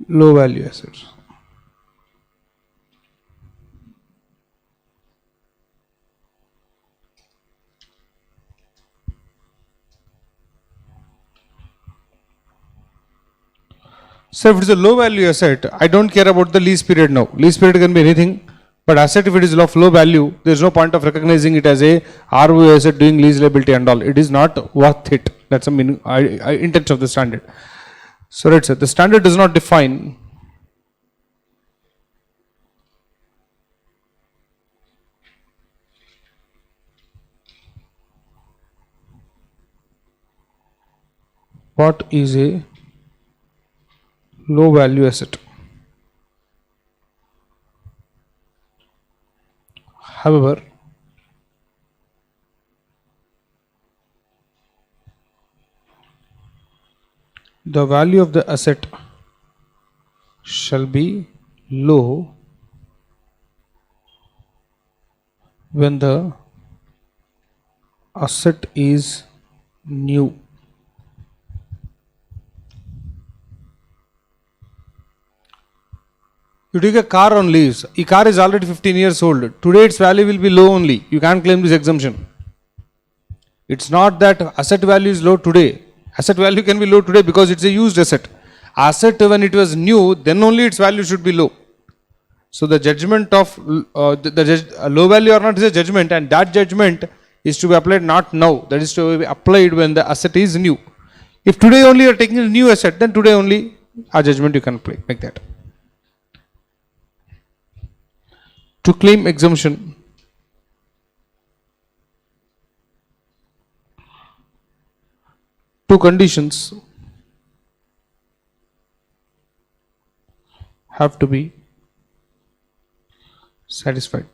Low value assets. So if it is a low value asset, I don't care about the lease period now. Lease period can be anything, but asset, if it is of low value, there is no point of recognizing it as a ROA asset doing lease liability and all. It is not worth it. That's the meaning, intent of the standard. So right, sir, the standard does not define what is a low value asset. However, the value of the asset shall be low when the asset is new. You take a car on lease. A car is already 15 years old. Today its value will be low only. You can't claim this exemption. It's not that asset value is low today. Asset value can be low today because it's a used asset. Asset when it was new, then only its value should be low. So the judgment of low value or not is a judgment, and that judgment is to be applied not now. That is to be applied when the asset is new. If today only you are taking a new asset, then today only a judgment you can apply like that. To claim exemption, two conditions have to be satisfied.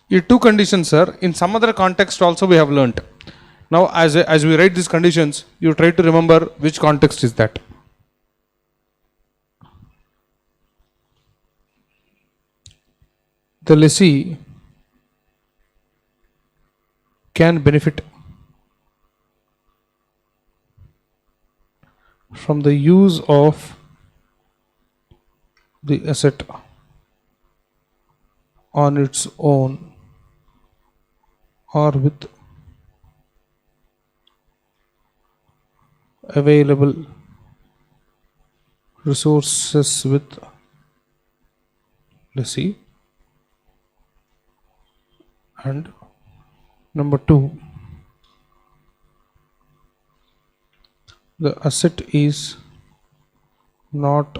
These two conditions, sir, in some other context also we have learnt. Now as we write these conditions, you try to remember which context is that. The lessee can benefit from the use of the asset on its own or with available resources with lessee. And number 2, the asset is not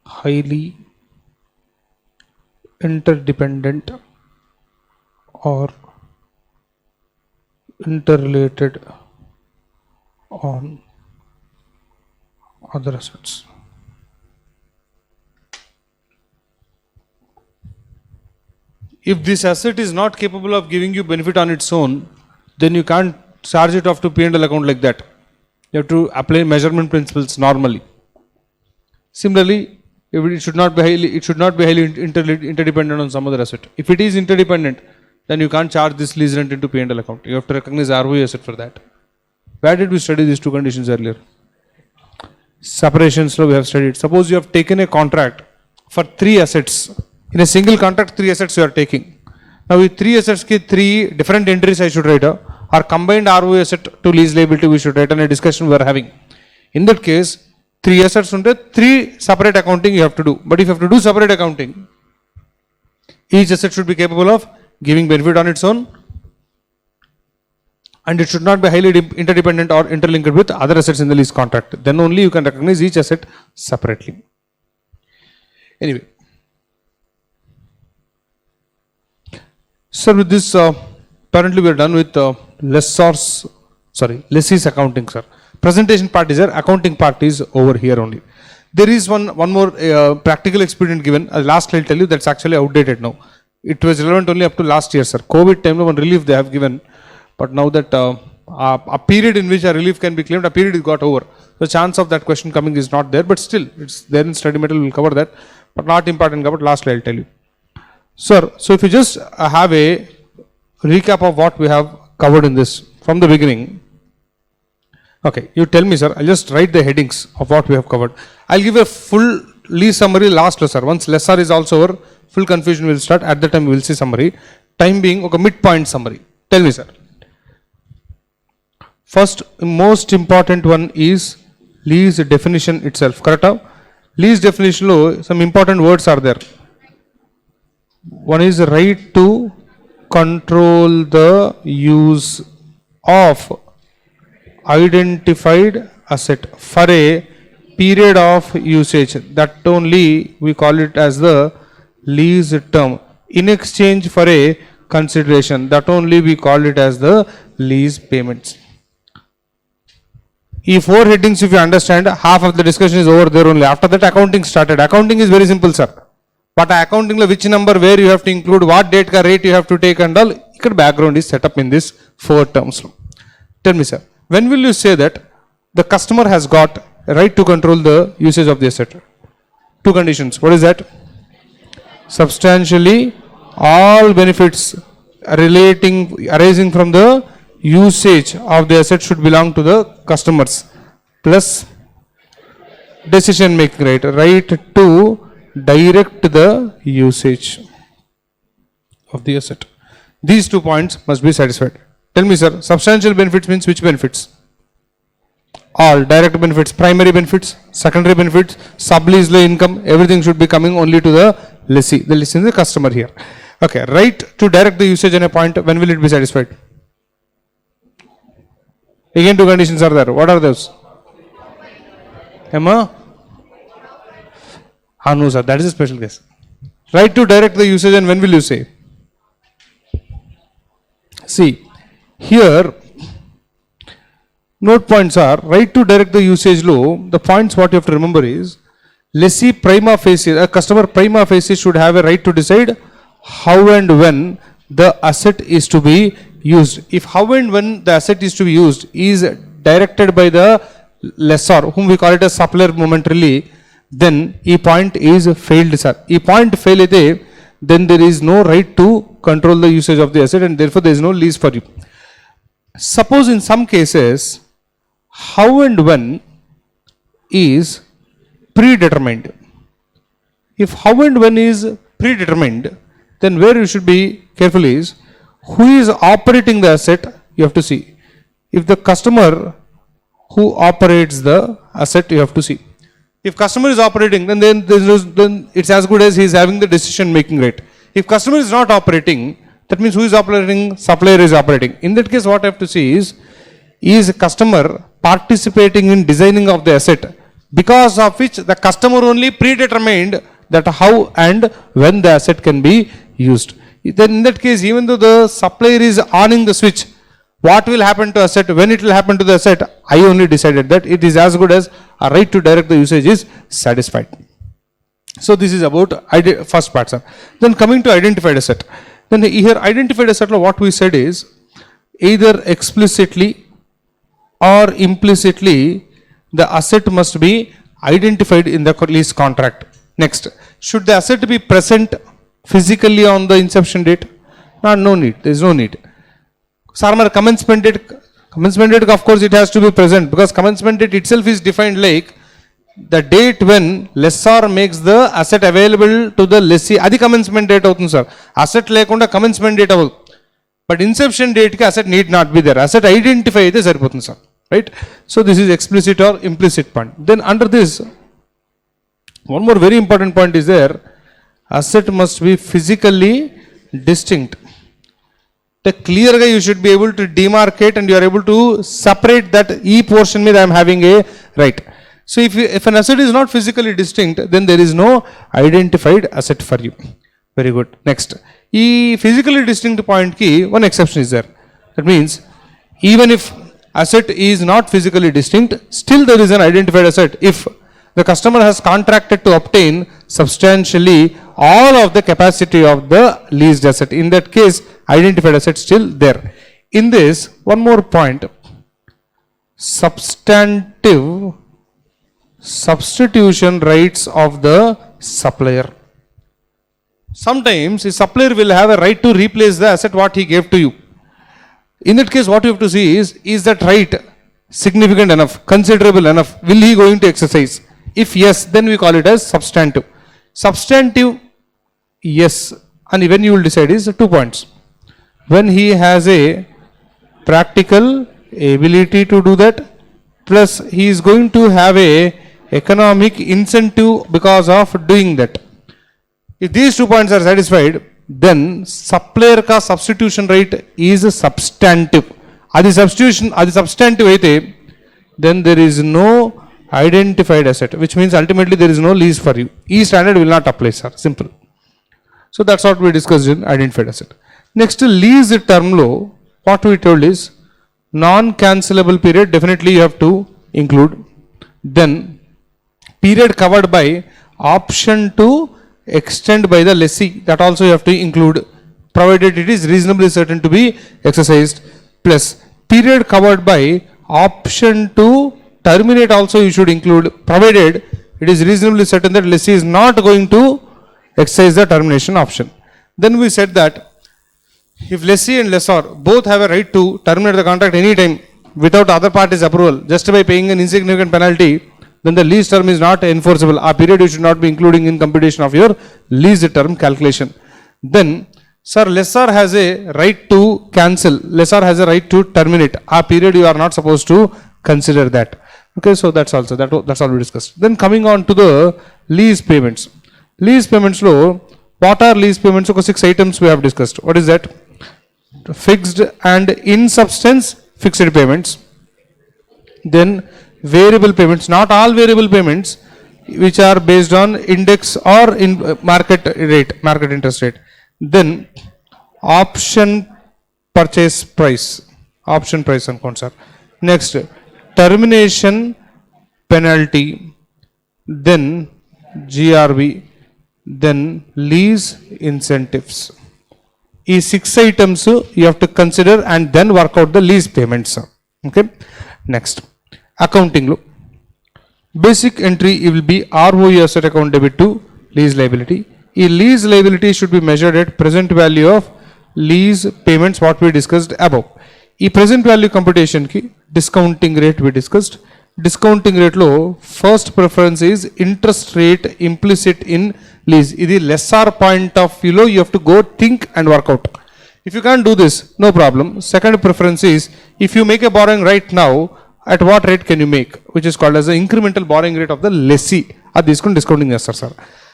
highly interdependent or interrelated on other assets. If this asset is not capable of giving you benefit on its own, then you can't charge it off to P&L account like that. You have to apply measurement principles normally. Similarly, it should not be highly interdependent on some other asset. If it is interdependent, then you can't charge this lease rent into P&L account. You have to recognize ROE asset for that. Where did we study these two conditions earlier? Separations law we have studied. Suppose you have taken a contract for 3 assets. In a single contract, 3 assets you are taking. Now with 3 assets, 3 different entries I should write, or combined ROE asset to lease liability we should write, on a discussion we are having. In that case, 3 assets under 3 separate accounting you have to do. But if you have to do separate accounting, each asset should be capable of giving benefit on its own, and it should not be highly interdependent or interlinked with other assets in the lease contract. Then only you can recognize each asset separately. Anyway. Sir, with this, apparently we are done with lessee's accounting, sir. Presentation part is there, accounting part is over here only. There is one more practical experience given. Last I'll tell you, that's actually outdated now. It was relevant only up to last year, sir. COVID time, one relief they have given, but now that a period in which a relief can be claimed, a period is got over. The chance of that question coming is not there, but still it's there in study material. We'll cover that, but not important. But lastly, I'll tell you, sir. So if you just have a recap of what we have covered in this from the beginning. Okay, you tell me, sir. I'll just write the headings of what we have covered. I'll give a full lease summary last lesson. Once lessor is also over, full confusion will start. At that time, we will see summary. Time being, okay, midpoint summary. Tell me, sir. First, most important one is lease definition itself. Correct? Lease definition lo some important words are there. One is right to control the use of identified asset for a period of usage. That only we call it as the lease term. In exchange for a consideration, that only we call it as the lease payments. These four headings, if you understand, half of the discussion is over there only. After that, accounting started. Accounting is very simple, sir. But accounting lo which number, where you have to include, what date ka rate you have to take and all, background is set up in this four terms. Tell me, sir, when will you say that the customer has got a right to control the usage of the asset? Two conditions. What is that? Substantially all benefits arising from the usage of the asset should belong to the customers, plus decision making right to direct the usage of the asset. These 2 points must be satisfied. Tell me, sir, substantial benefits means which benefits? All direct benefits, primary benefits, secondary benefits, sublease income, everything should be coming only to the lessee. The lessee is the customer here. Okay, right to direct the usage on a point, when will it be satisfied? Again, 2 conditions are there. What are those? Emma? No, sir, that is a special case. Right to direct the usage, and when will you say? See, here, note points are right to direct the usage law. The points what you have to remember is, lessee prima facie, a customer prima facie should have a right to decide how and when the asset is to be used. If how and when the asset is to be used is directed by the lessor, whom we call it as supplier momentarily, then E point is failed, sir. E point fail, then there is no right to control the usage of the asset, and therefore there is no lease for you. Suppose in some cases, how and when is predetermined. If how and when is predetermined, then where you should be careful is, who is operating the asset, you have to see. If the customer who operates the asset, you have to see. If customer is operating, then it's as good as he is having the decision making right. If customer is not operating, that means who is operating? Supplier is operating. In that case, what I have to see is customer participating in designing of the asset, because of which the customer only predetermined that how and when the asset can be used. Then in that case, even though the supplier is owning the switch, what will happen to asset, when it will happen to the asset, I only decided that it is as good as a right to direct the usage is satisfied. So this is about first part, sir. Then coming to identified asset. Then here identified asset, what we said is, either explicitly or implicitly the asset must be identified in the lease contract. Next, should the asset be present physically on the inception date? No need, there is no need. Sarmar, commencement date, of course it has to be present, because commencement date itself is defined like the date when lessor makes the asset available to the lessee. Adi commencement date avutundi, sir. Asset lekunda commencement date avadu. But inception date ki asset need not be there. Asset identify aithe saripotundi, sir. Right? So this is explicit or implicit point. Then under this, one more very important point is there. Asset must be physically distinct. The clear guy you should be able to demarcate, and you are able to separate that E portion with I am having a right. So if an asset is not physically distinct, then there is no identified asset for you. Very good. Next, E physically distinct point key, one exception is there. That means even if asset is not physically distinct, still there is an identified asset if the customer has contracted to obtain substantially all of the capacity of the leased asset. In that case, identified asset still there. in this, one more point, substantive substitution rights of the supplier. Sometimes a supplier will have a right to replace the asset what he gave to you. In that case, what you have to see is that right significant enough, considerable enough? Will he going to exercise? If yes, then we call it as substantive. Substantive, yes, and when you will decide is 2 points. When he has a practical ability to do that, plus he is going to have a economic incentive because of doing that. If these 2 points are satisfied, then supplier ka substitution right is substantive. Adi substantive aithe, then there is no identified asset, which means ultimately there is no lease for you. E standard will not apply, sir. Simple. So that's what we discussed in identified asset. Next, lease term lo, what we told is non-cancelable period, definitely you have to include. Then period covered by option to extend by the lessee, that also you have to include, provided it is reasonably certain to be exercised. Plus period covered by option to terminate also you should include, provided it is reasonably certain that lessee is not going to exercise the termination option. Then we said that if lessee and lessor both have a right to terminate the contract anytime without other party's approval, just by paying an insignificant penalty, then the lease term is not enforceable. A period you should not be including in computation of your lease term calculation. Then, sir, lessor has a right to cancel, lessor has a right to terminate. A period you are not supposed to consider that. Okay, so that's also that's all we discussed. Then coming on to the lease payments. Lease payments lo, what are lease payments? So 6 items we have discussed. What is that? Fixed and in substance fixed payments. Then variable payments, not all variable payments, which are based on index or in market rate, market interest rate. Then option purchase price, option price and sir. Next, termination penalty, then GRV, then lease incentives. These 6 items you have to consider and then work out the lease payments. Okay. Next, accounting lo, basic entry will be ROE asset account debit to lease liability. A lease liability should be measured at present value of lease payments, what we discussed above. E present value computation ki discounting rate we discussed. Discounting rate lo first preference is interest rate implicit in lease. This lessor point of view lo you have to go think and work out. If you can't do this, no problem. Second preference is if you make a borrowing right now, at what rate can you make, which is called as the incremental borrowing rate of the lessee. Discounting yes, sir.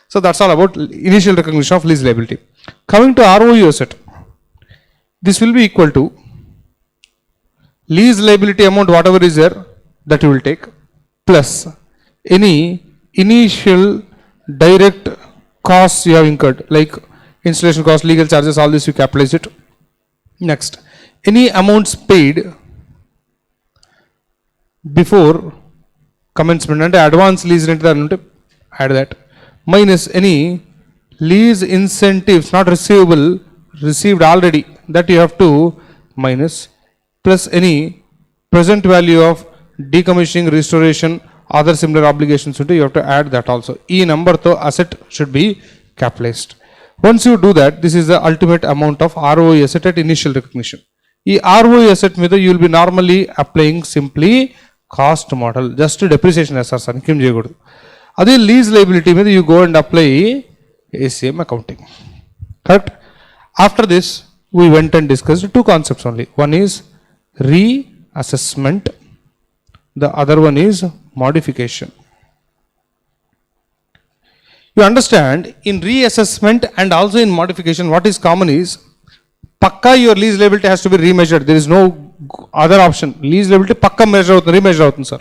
So that's all about initial recognition of lease liability. Coming to ROE asset, this will be equal to lease liability amount whatever is there that you will take, plus any initial direct costs you have incurred, like installation cost, legal charges, all this you capitalize it. Next, any amounts paid before commencement and advance lease rent add that, minus any lease incentives not receivable, received already, that you have to minus, plus any present value of decommissioning, restoration, other similar obligations, you have to add that also. E number to asset should be capitalized. Once you do that, this is the ultimate amount of ROE asset at initial recognition. E ROE asset meeda you will be normally applying simply cost model, just depreciation as sir inkem cheyakudu. Ade lease liability meeda you go and apply ACM accounting. Correct? After this, we went and discussed 2 concepts only. One is reassessment, the other one is modification. You understand, in reassessment and also in modification, what is common is pakka your lease liability has to be remeasured. There is no other option. Lease liability pakka remeasure avutundi sir.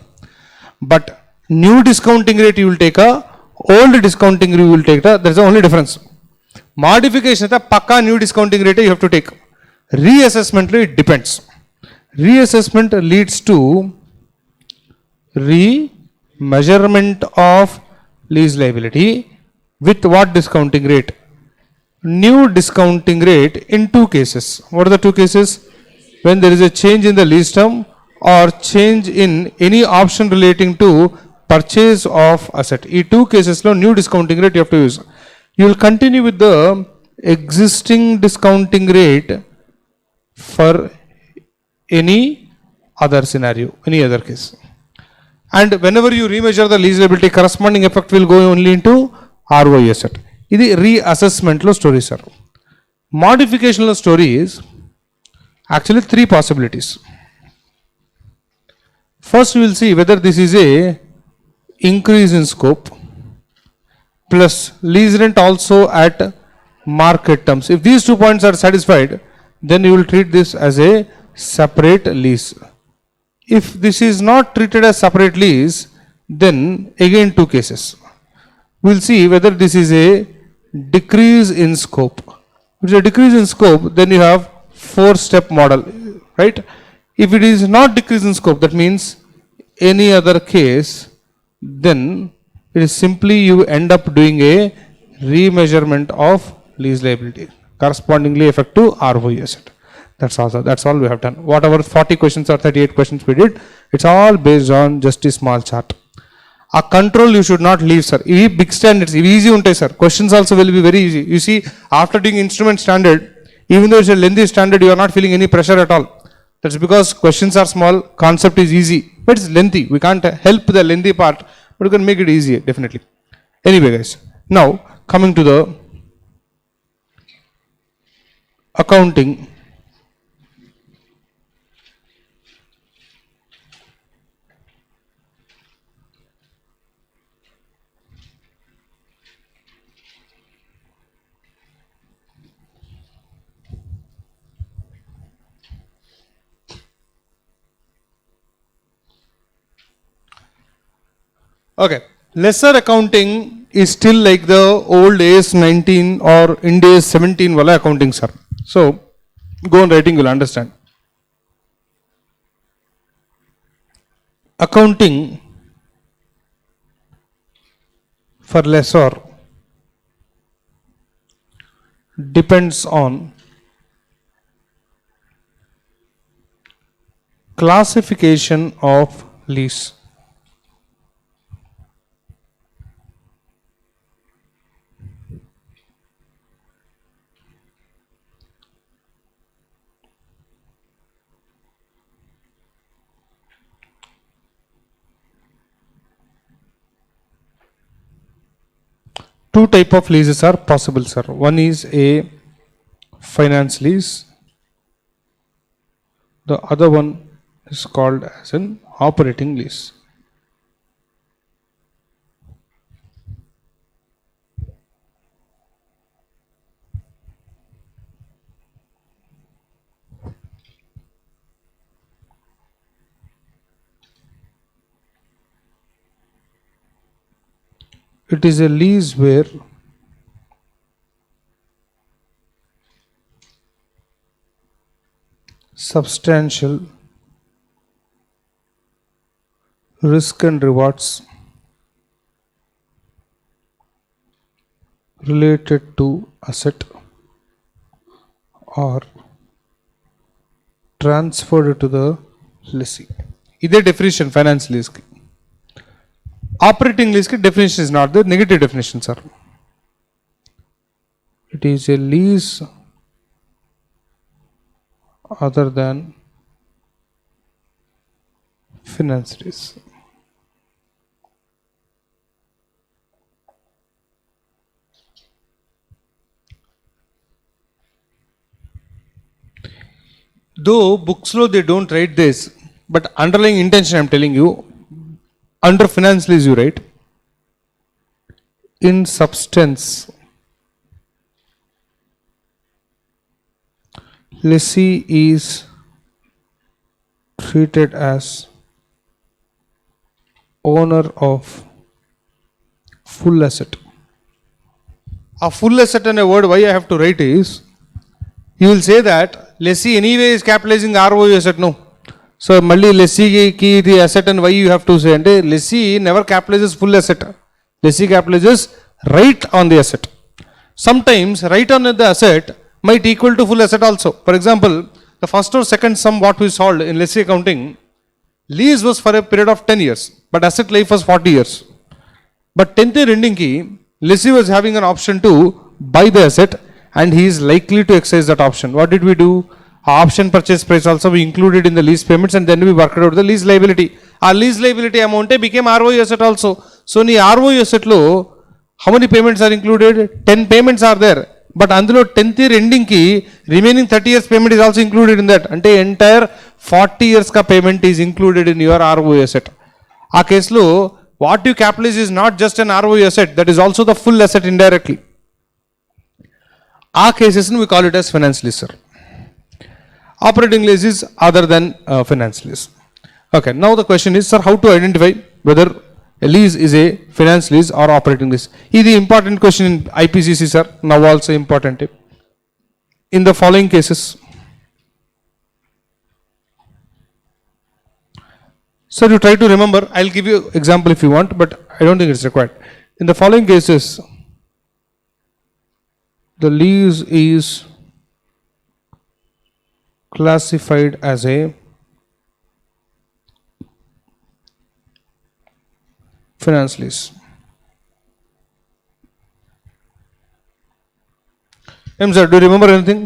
But new discounting rate you will take old discounting rate you will take there is the only difference. Modification is pakka new discounting rate you have to take. Reassessment it depends. Reassessment leads to remeasurement of lease liability with what discounting rate? New discounting rate in 2 cases. What are the 2 cases? when there is a change in the lease term or change in any option relating to purchase of asset. In two cases, new discounting rate you have to use. You will continue with the existing discounting rate for any other scenario, any other case. And whenever you remeasure the lease liability, corresponding effect will go only into ROE asset. This is reassessment lo story, sir. Modification lo story is actually three possibilities. First, we will see whether this is a increase in scope plus lease rent also at market terms. If these 2 points are satisfied, then you will treat this as a separate lease. If this is not treated as separate lease, then again two cases. We will see whether this is a decrease in scope. If it is a decrease in scope, then you have 4-step model, right? If it is not decrease in scope, that means any other case, then it is simply you end up doing a remeasurement of lease liability, correspondingly effect to ROE asset. That's all we have done. Whatever 40 questions or 38 questions we did, it's all based on just a small chart. A control you should not leave, sir. These big standards, easy untai, sir. Questions also will be very easy. You see, after doing instrument standard, even though it's a lengthy standard, you are not feeling any pressure at all. That's because questions are small, concept is easy, but it's lengthy. We can't help the lengthy part, but you can make it easier, definitely. Anyway, guys, now coming to the accounting. Okay, lesser accounting is still like the old AS 19 or IND AS 17 wala accounting, sir. So go on writing, you'll understand. Accounting for lessor depends on classification of lease. Two type of leases are possible, sir. One is a finance lease. The other one is called as an operating lease. It is a lease where substantial risk and rewards related to asset are transferred to the lessee. This definition finance lease. Operating lease definition is not the negative definition, sir. It is a lease other than finance lease. Though books law they don't write this, but underlying intention I am telling you, under finance lease you write, in substance, lessee is treated as owner of full asset. A full asset and a word why I have to write is, you will say that lessee anyway is capitalizing ROE asset, no. So, malli lessee ki the asset and why you have to say, and lessee never capitalizes full asset. Lessee capitalizes right on the asset. Sometimes right on the asset might equal to full asset also. For example, the first or second sum what we solved in lessee accounting, lease was for a period of 10 years, but asset life was 40 years. But 10th year ending ki, lessee was having an option to buy the asset and he is likely to exercise that option. What did we do? Option purchase price also we included in the lease payments and then we worked out the lease liability. Our lease liability amount became ROE asset also. So, in the ROE asset lo, how many payments are included? 10 payments are there. But అందులో 10th year ending ki remaining 30 years payment is also included in that. అంటే entire 40 years ka payment is included in your ROE asset. ఆ కేసులో what you capitalize is not just an ROE asset, that is also the full asset indirectly. ఆ cases we call it as finance lease, sir. Operating lease is other than finance lease. Okay, now the question is, sir, how to identify whether a lease is a finance lease or operating lease? This is the important question in IPCC, sir. Now also important. In the following cases, sir, you try to remember. I'll give you example if you want, but I don't think it's required. In the following cases, the lease is classified as a finance lease. Sir, do you remember anything?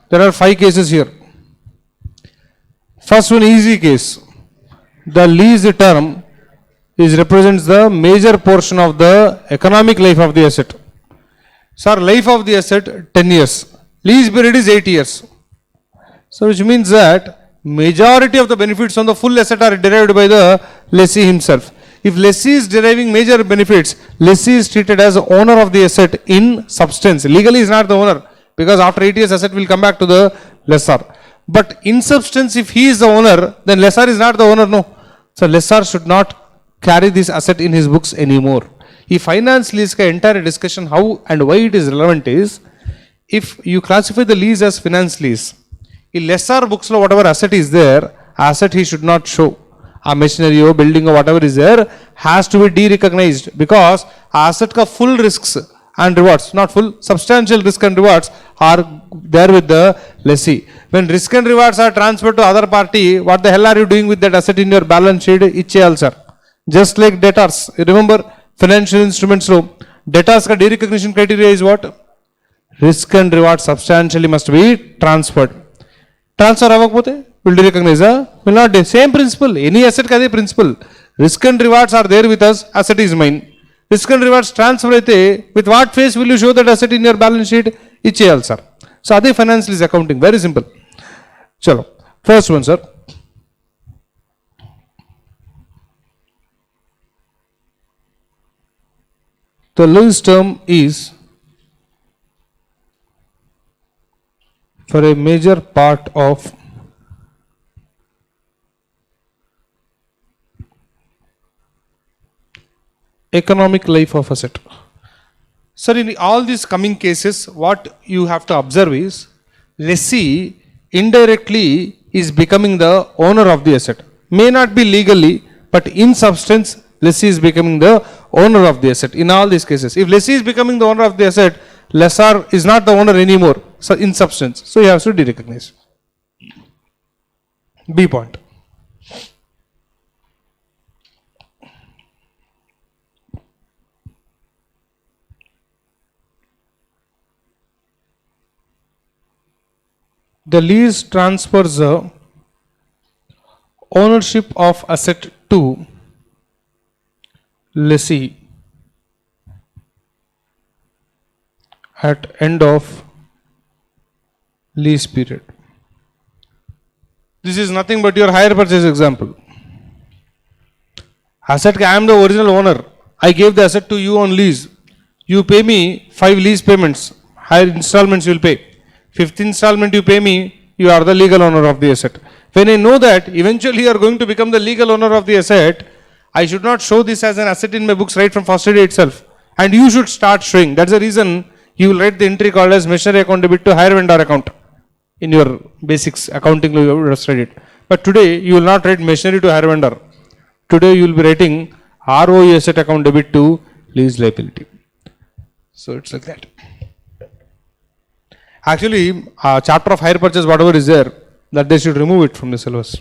There are 5 cases here. First one, easy case. The lease term represents the major portion of the economic life of the asset. Sir, life of the asset 10 years. Lease period is 8 years. So, which means that majority of the benefits on the full asset are derived by the lessee himself. If lessee is deriving major benefits, lessee is treated as owner of the asset in substance. Legally is not the owner, because after 8 years asset will come back to the lessor. But in substance, if he is the owner, then lessor is not the owner, no. So lessor should not carry this asset in his books anymore. If finance lease ka entire discussion how and why it is relevant is, if you classify the lease as finance lease, in lessor books lo whatever asset is there, asset he should not show. A machinery or building or whatever is there has to be de-recognized, because asset ka full risks and rewards, not full, substantial risk and rewards are there with the lessee. When risk and rewards are transferred to other party, what the hell are you doing with that asset in your balance sheet? Icheyal, sir. Just like debtors. You remember financial instruments law, debtors ka de-recognition criteria is what? Risk and reward substantially must be transferred. Transfer avakapothe will recognize, will not. Same principle. Any asset ka ade principle. Risk and rewards are there with us. Asset is mine. Risk and rewards transfer aithe, with what face will you show that asset in your balance sheet? Icheyal, sir. So ade finance lease accounting. Very simple. Chalo. First one, sir. The lease term is for a major part of economic life of asset. Sir, in all these coming cases, what you have to observe is, lessee indirectly is becoming the owner of the asset. May not be legally, but in substance, lessee is becoming the owner of the asset. In all these cases, if lessee is becoming the owner of the asset, lessor is not the owner anymore, so in substance. So you have to de-recognize. B point. The lease transfers the ownership of asset to lessee at end of lease period. This is nothing but your hire purchase example. Asset, I am the original owner. I gave the asset to you on lease. You pay me 5 lease payments. Higher installments you will pay. 5th installment you pay me, you are the legal owner of the asset. When I know that eventually you are going to become the legal owner of the asset, I should not show this as an asset in my books right from first day itself. And you should start showing. That's the reason you will write the entry called as machinery account debit to hire vendor account. In your basics accounting, you would have studied. But today you will not write machinery to hire vendor. Today you will be writing ROE asset account debit to lease liability. So it's like that. Actually, chapter of hire purchase, whatever is there, that they should remove it from the syllabus.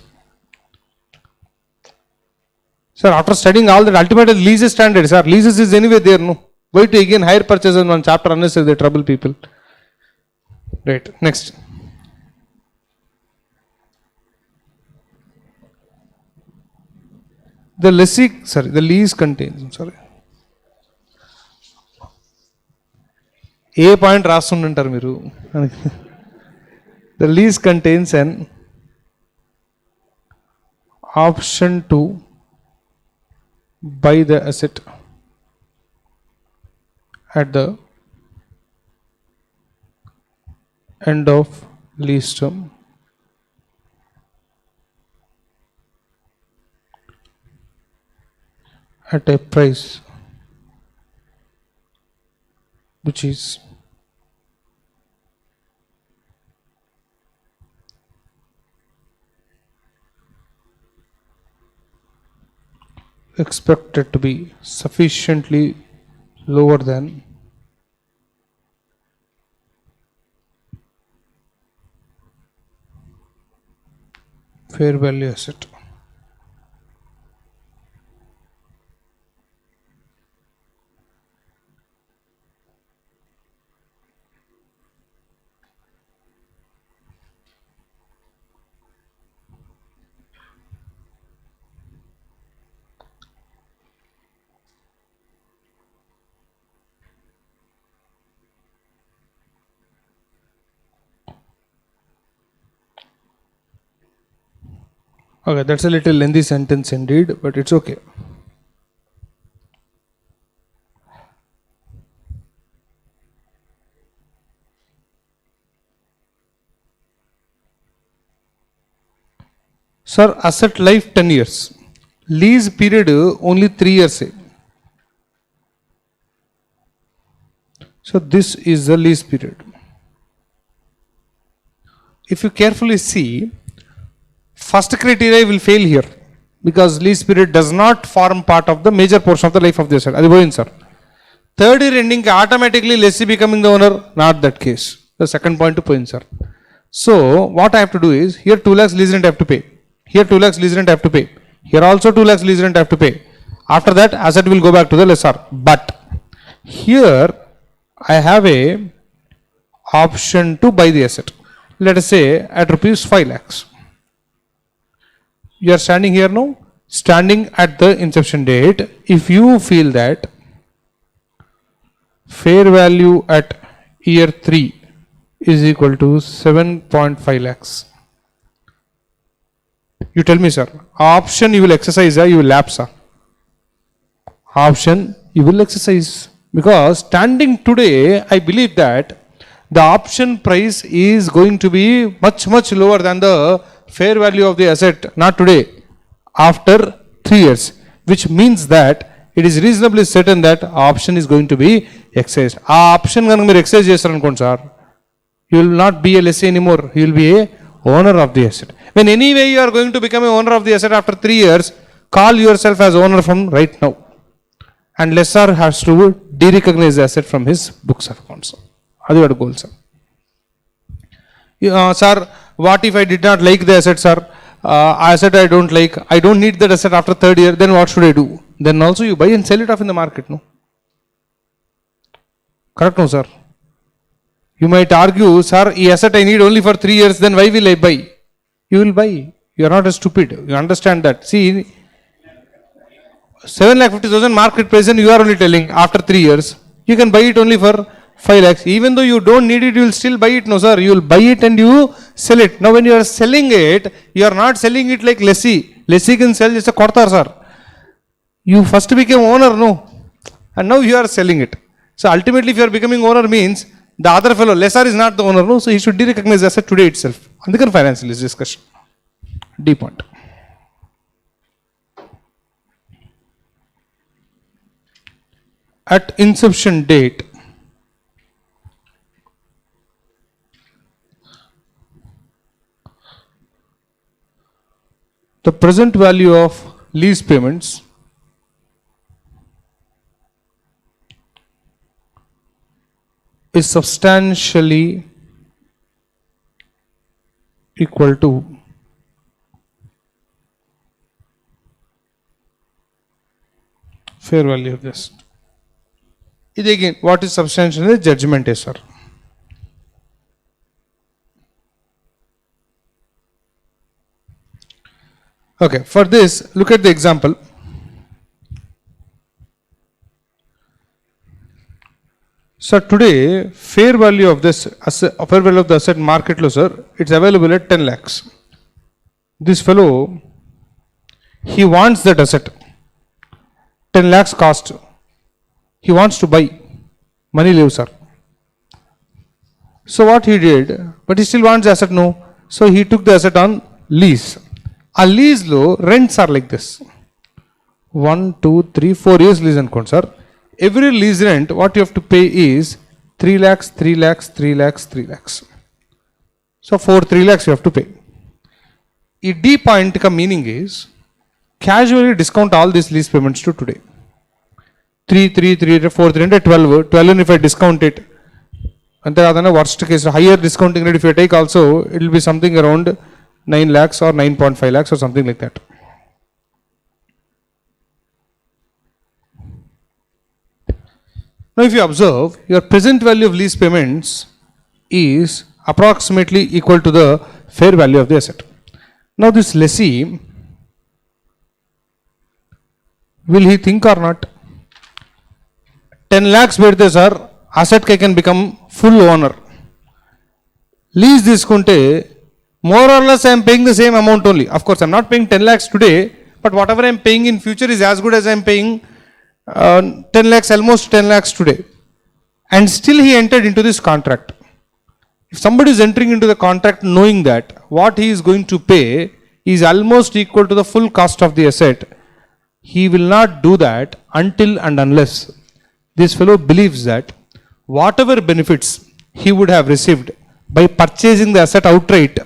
Sir, after studying all that, ultimately leases standards, sir, leases is anyway there, no? Why to again hire purchase in one chapter unless they trouble people? Right, next. The lease contains, I'm sorry. ఏ point రాస్తుంటారు మీరు. The lease contains an option to buy the asset at the end of lease term at a price which is expected to be sufficiently lower than fair value asset. Okay, that's a little lengthy sentence indeed, but it's okay. Sir, asset life 10 years. Lease period only 3 years. So this is the lease period. If you carefully see, first criteria will fail here because lease period does not form part of the major portion of the life of the asset. Adi poyindi sir. Third year ending automatically lessee becoming the owner, not that case. The second point to point, sir. So what I have to do is, here 2 lakhs lease rent I have to pay. Here 2 lakhs lease rent I have to pay. Here also 2 lakhs lease rent I have to pay. After that, asset will go back to the lessor. But here I have a option to buy the asset. Let us say at rupees 5 lakhs. You are standing here now, standing at the inception date. If you feel that fair value at year 3 is equal to 7.5 lakhs. You tell me, sir, option you will exercise or you will lapse, sir? Option you will exercise, because standing today, I believe that the option price is going to be much lower than the fair value of the asset, not today, after 3 years, which means that it is reasonably certain that option is going to be exercised. ఆ option కనుక మీరు exercise చేస్తారనుకోండి సార్, you will not be a lessee anymore, you will be a owner of the asset. When anyway you are going to become a owner of the asset after 3 years, call yourself as owner from right now, and lessor has to de-recognize the asset from his books of accounts. Adi vaadu goal, sir. Sir, what if I did not like the asset, sir? Asset I don't like, I don't need that asset after 3rd year, then what should I do? Then also you buy and sell it off in the market, no? Correct, no, sir? You might argue, sir, this asset I need only for 3 years, then why will I buy? You will buy. You are not a stupid. You understand that. See, 7,50,000 market price and you are only telling after 3 years, you can buy it only for 5 lakhs. Even though you don't need it, you will still buy it. No, sir. You will buy it and you sell it. Now, when you are selling it, you are not selling it like lessee. Lessee can sell just a quarter, sir. You first became owner, no? And now you are selling it. So, ultimately, if you are becoming owner means the other fellow, lessor is not the owner, no? So, he should de-recognize the asset today itself. Andukani financial is discussion. D point. At inception date, the present value of lease payments is substantially equal to fair value of this. It again, what is substantial is judgment, sir. Okay, for this, look at the example. So today, fair value of this asset, fair value of the asset market, sir, it's available at 10 lakhs. This fellow, he wants that asset. 10 lakhs cost. He wants to buy. Money leaves, sir. So what he did, but he still wants the asset, no. So he took the asset on lease. A lease low, rents are like this. 1, 2, 3, 4 years lease and sir. Every lease rent, what you have to pay is 3 lakhs, 3 lakhs, 3 lakhs, 3 lakhs. So for 3 lakhs you have to pay. A D point ka meaning is casually discount all these lease payments to today. 3, 3, 3, 4, 3, 12. 12 if I discount it. And the worst case, higher discounting rate if you take also, it will be something around 9 lakhs or 9.5 lakhs or something like that. Now if you observe, your present value of lease payments is approximately equal to the fair value of the asset. Now this lessee, will he think or not? 10 lakhs bedte sir, asset can become full owner. Lease discounte, more or less I am paying the same amount only. Of course I am not paying 10 lakhs today, but whatever I am paying in future is as good as I am paying 10 lakhs, almost 10 lakhs today. And still he entered into this contract. If somebody is entering into the contract knowing that what he is going to pay is almost equal to the full cost of the asset, he will not do that until and unless this fellow believes that whatever benefits he would have received by purchasing the asset outright,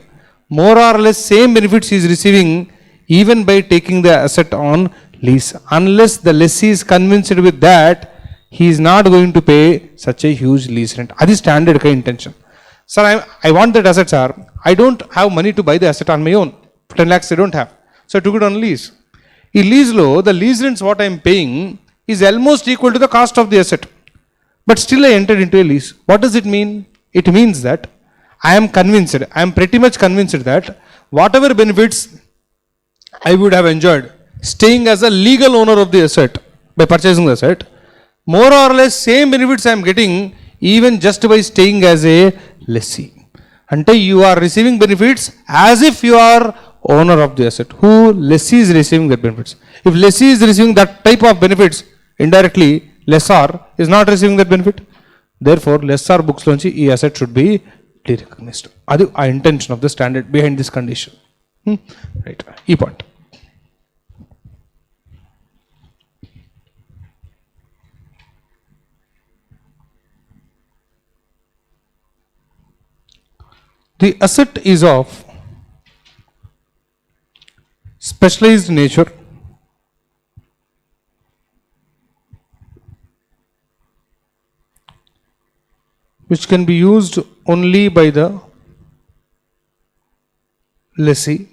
more or less same benefits he is receiving even by taking the asset on lease. Unless the lessee is convinced with that, he is not going to pay such a huge lease rent. That is standard intention. Sir, I want that asset, sir. I don't have money to buy the asset on my own. 10 lakhs I don't have. So I took it on lease. In lease law, the lease rents what I am paying is almost equal to the cost of the asset. But still I entered into a lease. What does it mean? It means that I am convinced, I am pretty much convinced that whatever benefits I would have enjoyed staying as a legal owner of the asset by purchasing the asset, more or less same benefits I am getting even just by staying as a lessee. Until you are receiving benefits as if you are owner of the asset. Who? Lessee is receiving that benefits. If lessee is receiving that type of benefits, indirectly lessor is not receiving that benefit. Therefore, lessor books lonchi e asset should be derecognized. That is the intention of the standard behind this condition. Right. E point. The asset is of specialized nature, which can be used only by the lessee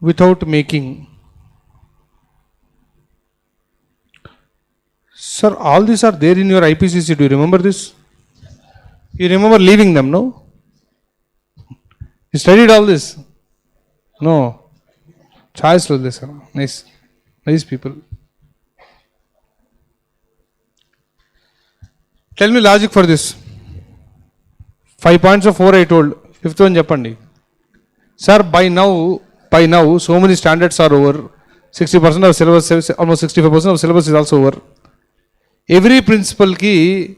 without making. Sir, all these are there in your IPCC. Do you remember this? You remember leaving them, no? You studied all this? No. Choice was this. Nice. Nice people. Tell me logic for this. 5 points of 4 I told. Fifth one Japandi. Sir, by now, so many standards are over. 60% of syllabus, almost 65% of syllabus is also over. Every principle ki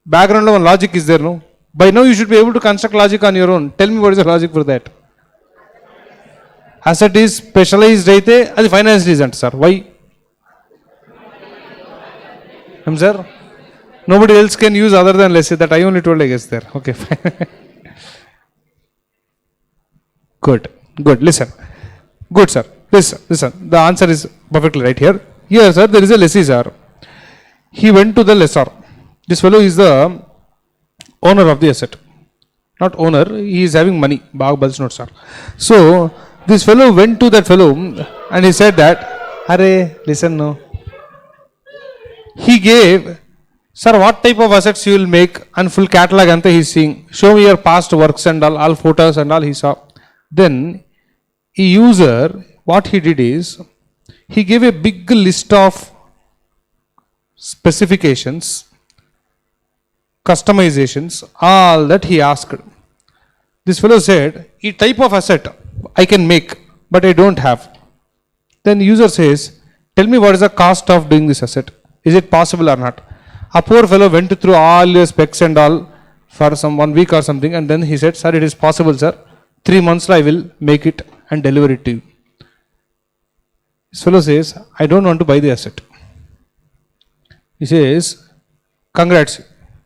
background of logic is there, no? By now you should be able to construct logic on your own. Tell me what is the logic for that? Asset is specialized aithe, adi finance isn't, sir. Why? Sir? Nobody else can use other than lessee. That I only told, I guess there. Okay, fine. Good. Listen. Good, sir. Listen. The answer is perfectly right here. Here, sir, there is a lessee, sir. He went to the lessor. This fellow is the owner of the asset. Not owner, he is having money. Bag balls not sir. So this fellow went to that fellow and he said that, Arey, listen no. He gave, sir, what type of assets you will make, and full catalog anta he is seeing. Show me your past works and all photos and all he saw. Then a user, what he did is, he gave a big list of specifications, customizations, all that he asked. This fellow said, a type of asset I can make, but I don't have. Then user says, tell me what is the cost of doing this asset. Is it possible or not? A poor fellow went through all your specs and all for some 1 week or something, and then he said, sir, it is possible, sir. 3 months I will make it and deliver it to you. This fellow says, I don't want to buy the asset. He says, congrats.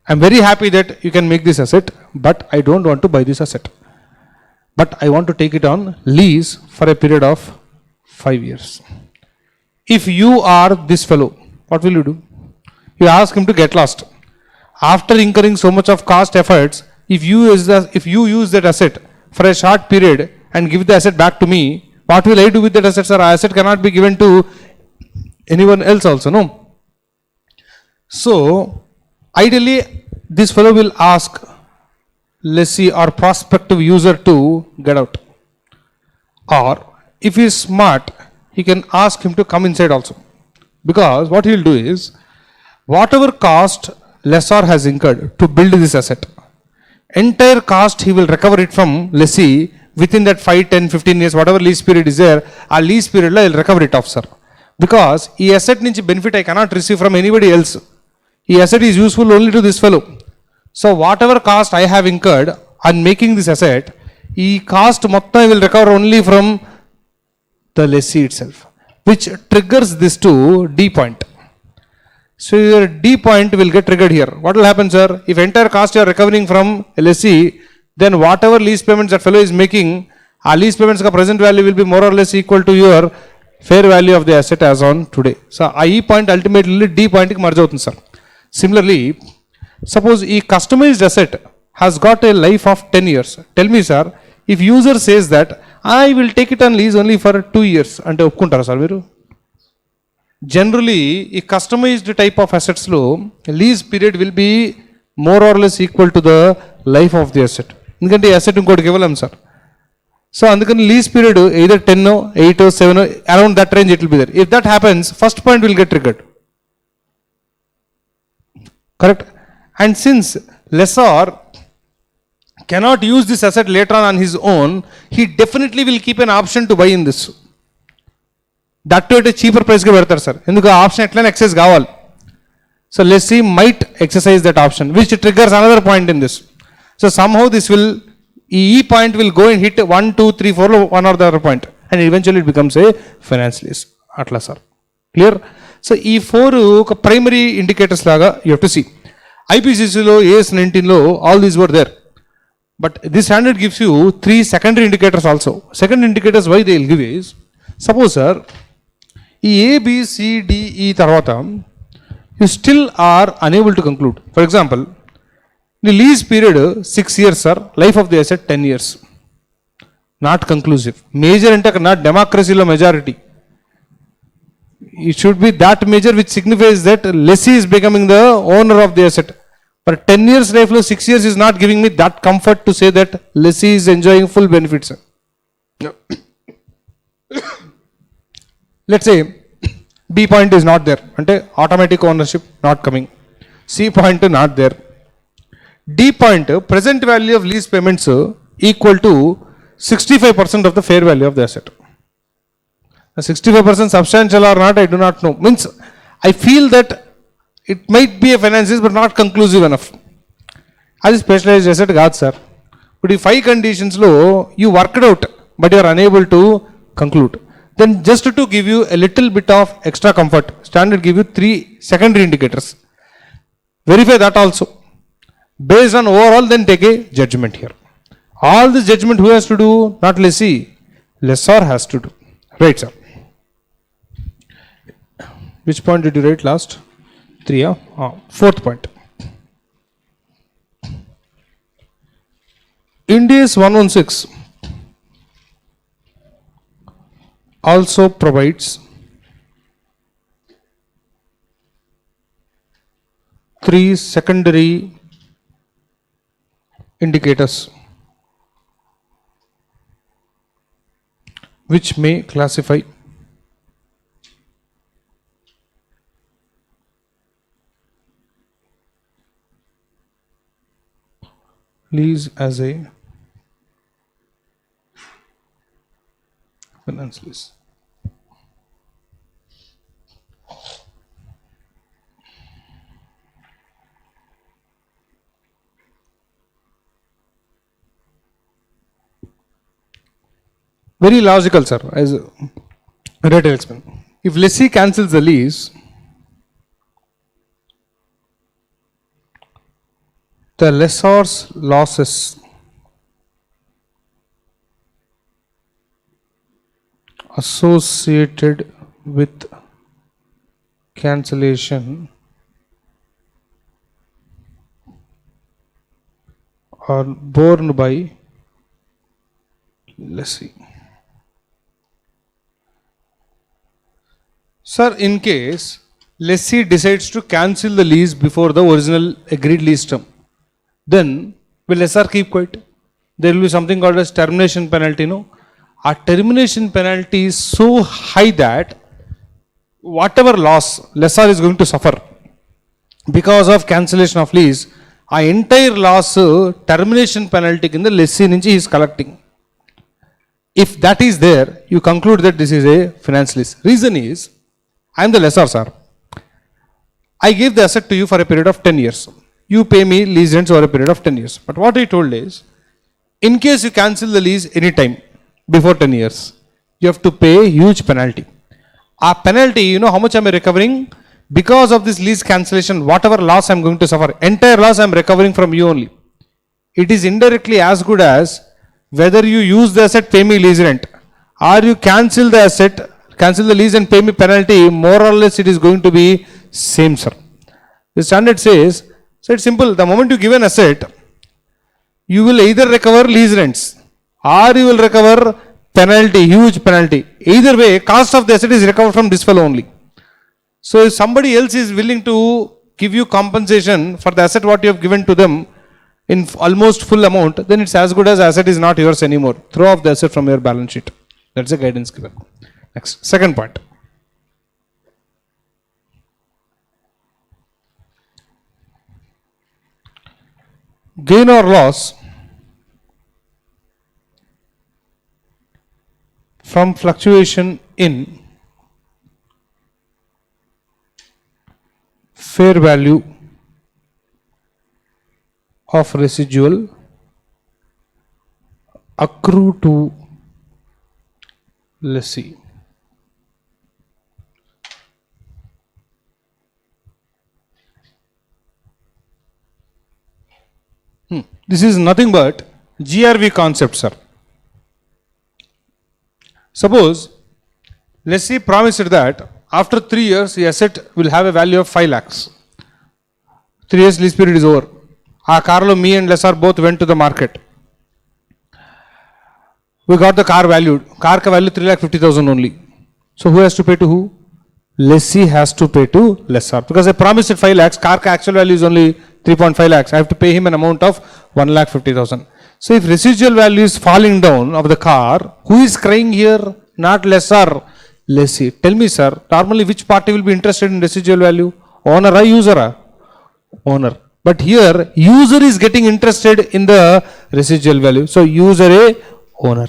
I'm very happy that you can make this asset, but I don't want to buy this asset. But I want to take it on lease for a period of 5 years. If you are this fellow, what will you do? You ask him to get lost. After incurring so much of cost efforts, if you use that asset for a short period and give the asset back to me, what will I do with that asset, sir? Asset cannot be given to anyone else also, no? So, ideally, this fellow will ask lessee or prospective user to get out. Or, if he is smart, he can ask him to come inside also. Because what he will do is, whatever cost lessor has incurred to build this asset, entire cost he will recover it from lessee within that 5, 10, 15 years, whatever lease period is there, a lease period la will recover it off, sir. Because e asset nunchi benefit I cannot receive from anybody else. E asset is useful only to this fellow. So whatever cost I have incurred on making this asset, e cost motta I will recover only from the lessee itself, which triggers this to D point. So your D point will get triggered here. What will happen, sir? If entire cost you are recovering from lessee, then whatever lease payments that fellow is making, our lease payments ka present value will be more or less equal to your fair value of the asset as on today. So E point ultimately D point ki merge avutundi, sir. Similarly, suppose a customized asset has got a life of 10 years. Tell me, sir, if user says that I will take it on lease only for 2 years, ante oppukuntara sir veeru? Generally, a customized type of assets lo lease period will be more or less equal to the life of the asset. ఎందుకంటే ఈ asset ఇంకోటికి ఇవ్వలేం sir. So అందుకని lease period either 10, 8, 7, around that range it will be there. If that happens, first point will get triggered. Correct? And since lessor cannot use this asset later on his own, he definitely will keep an option to buy in this. That too at a cheaper price గా పెడతారు sir. ఎందుకు ఆ option ఎట్లైనా excise కావాలి. So lessee might exercise that option, which triggers another point in this. So somehow this will, E point will go and hit 1, 2, 3, 4, one or the other point, and eventually it becomes a finance lease. Atla sir. Clear? So E 4 primary indicators laga you have to see. IPCC lo, AS19 lo, all these were there. But this standard gives you 3 secondary indicators also. Second indicators why they will give is, suppose sir, A, B, C, D, E tarvata, you still are unable to conclude. For example, the lease period 6 years, sir, life of the asset 10 years. Not conclusive. Major ante not democracy lo majority. It should be that major which signifies that lessee is becoming the owner of the asset. But 10 years life lo 6 years is not giving me that comfort to say that lessee is enjoying full benefits. Let's say B point is not there, ante automatic ownership not coming. C point not there. D point present value of lease payments equal to 65% of the fair value of the asset. 65% substantial or not, I do not know. Means I feel that it might be a finance lease but not conclusive enough. As specialized asset కాదు sir. But ఈ 5 conditions లో you worked out but you are unable to conclude. Then just to give you a little bit of extra comfort, standard give you 3 secondary indicators. Verify that also. Based on overall, then take a judgment here. All this judgment who has to do? Not lessee. Lessor has to do. Right, sir. Which point did you write last? 3, fourth point. India's 116 also provides three secondary indicators which may classify lease as a finance lease. Very logical, sir, as I'll explain. If lessee cancels the lease, the lessor's losses associated with cancellation are borne by lessee. Sir, in case lessee decides to cancel the lease before the original agreed lease term, then will lessor keep quiet? There will be something called as termination penalty, no? Our termination penalty is so high that whatever loss lessor is going to suffer because of cancellation of lease, our entire loss termination penalty in the lessee nunchi he is collecting. If that is there, you conclude that this is a finance lease. Reason is, I am the lessor, sir. I gave the asset to you for a period of 10 years. You pay me lease rents over a period of 10 years. But what I told is, in case you cancel the lease anytime before 10 years, you have to pay a huge penalty. A penalty, you know how much I am recovering? Because of this lease cancellation, whatever loss I am going to suffer, entire loss I am recovering from you only. It is indirectly as good as whether you use the asset, pay me lease rent, or you cancel the asset, cancel the lease and pay me penalty, more or less it is going to be same, sir. The standard says, so it's simple, the moment you give an asset, you will either recover lease rents or you will recover penalty, huge penalty. Either way, cost of the asset is recovered from this fellow only. So if somebody else is willing to give you compensation for the asset what you have given to them in almost full amount, then it's as good as asset is not yours anymore. Throw off the asset from your balance sheet. That's the guidance given. Next, second point. Gain or loss from fluctuation in fair value of residual accrue to lessee. This is nothing but GRV concept, sir. Suppose lessee promised that after 3 years the asset will have a value of 5 lakhs. 3 years lease period is over. Carlo, me and lessor both went to the market. We got the car valued. Car ka value 3,50,000 only. So who has to pay to who? Lessee has to pay to lessor. Because I promised it 5 lakhs, car ka actual value is only 3.5 lakhs. I have to pay him an amount of 1,50,000. So if residual value is falling down of the car, who is crying here? Not lessor, lessee. Tell me, sir, normally which party will be interested in residual value? Owner or user? Owner. But here, user is getting interested in the residual value. So user a owner.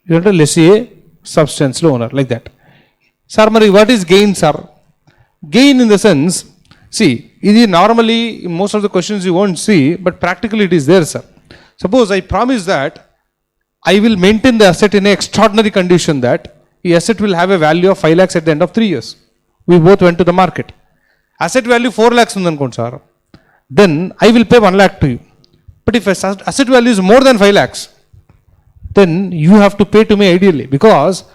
You have to lessee a substantial owner, like that. Sir, what is gain, sir? Gain in the sense, see, normally in most of the questions you won't see, but practically it is there, sir. Suppose I promise that I will maintain the asset in an extraordinary condition that the asset will have a value of 5 lakhs at the end of 3 years. We both went to the market. Asset value 4 lakhs, sir. Then I will pay 1 lakh to you. But if asset value is more than 5 lakhs, then you have to pay to me ideally, because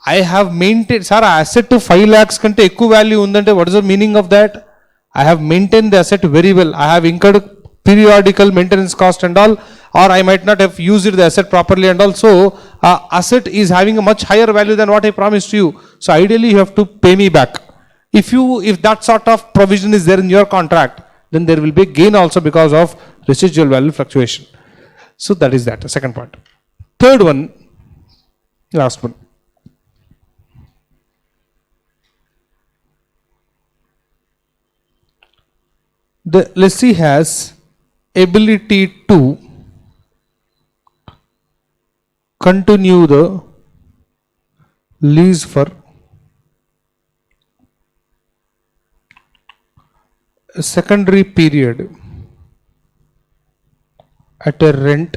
I have maintained, sir, asset to 5 lakhs kante ekku value undante, what is the meaning of that? I have maintained the asset very well. I have incurred periodical maintenance cost and all, or I might not have used the asset properly and also asset is having a much higher value than what I promised you. So ideally you have to pay me back. If that sort of provision is there in your contract, then there will be gain also because of residual value fluctuation. So that is that, the second part. Third one, last one. The lessee has ability to continue the lease for a secondary period at a rent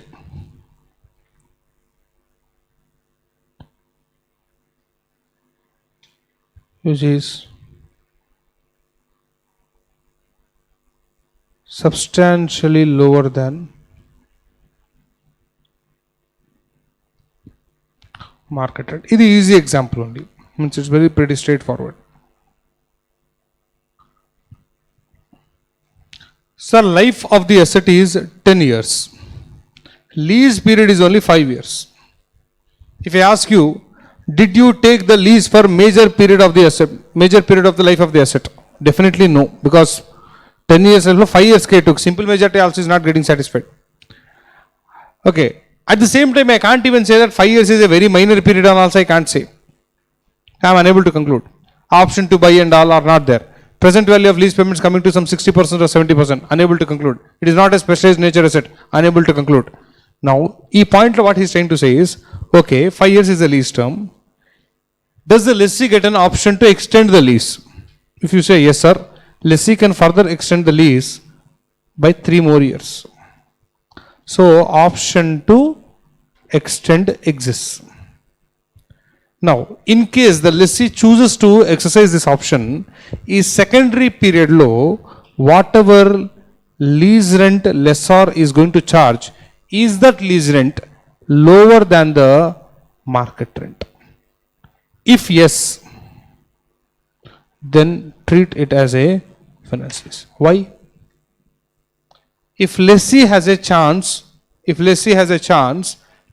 which is substantially lower than market rate. This is easy example only. Means it's very pretty straightforward. Sir, life of the asset is 10 years. Lease period is only 5 years. If I ask you, did you take the lease for major period of the asset, major period of the life of the asset? Definitely no, because 10 years, 5 years took. Simple majority also is not getting satisfied. Okay. At the same time, I can't even say that 5 years is a very minor period and also I can't say. I am unable to conclude. Option to buy and all are not there. Present value of lease payments coming to some 60% or 70%. Unable to conclude. It is not a specialized nature asset. Unable to conclude. Now, E point what he is trying to say is, okay, 5 years is the lease term. Does the lessee get an option to extend the lease? If you say yes, sir, lessee can further extend the lease by 3 more years. So, option to extend exists. Now, in case the lessee chooses to exercise this option, is secondary period low, whatever lease rent lessor is going to charge, is that lease rent lower than the market rent? If yes, then treat it as a finance lease. Why? If lessee has a chance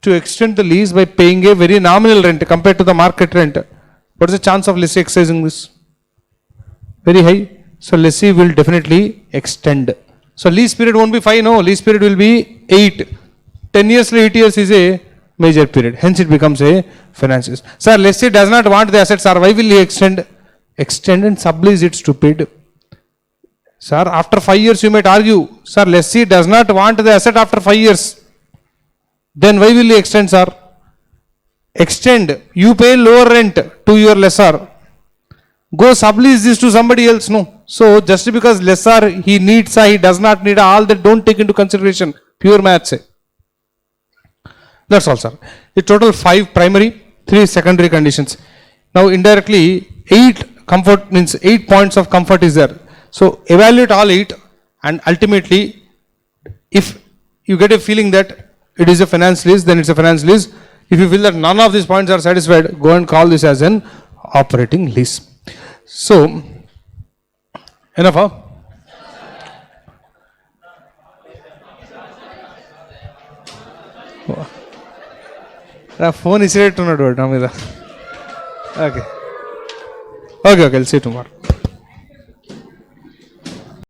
to extend the lease by paying a very nominal rent compared to the market rent, what is the chance of lessee exercising this? Very high. So lessee will definitely extend. So lease period won't be 5, no, lease period will be 8. 10 years to 8 years is a major period. Hence it becomes a finance lease. Sir, lessee does not want the assets, sir, why will he extend? Extend and sublease it, stupid. Sir, after 5 years you might argue, sir, lessee does not want the asset after 5 years. Then why will he extend, sir? Extend. You pay lower rent to your lessor. Go sublease this to somebody else. No. So just because lessor he needs, he does not need, all that don't take into consideration. Pure maths. That's all, sir. The total 5 primary, 3 secondary conditions. Now indirectly 8 comfort means 8 points of comfort is there. So evaluate all 8 and ultimately if you get a feeling that it is a finance lease, then it's a finance lease. If you feel that none of these points are satisfied, go and call this as an operating lease. So, enough, huh? Phone is right to not do it. Okay. Okay, I'll see you tomorrow.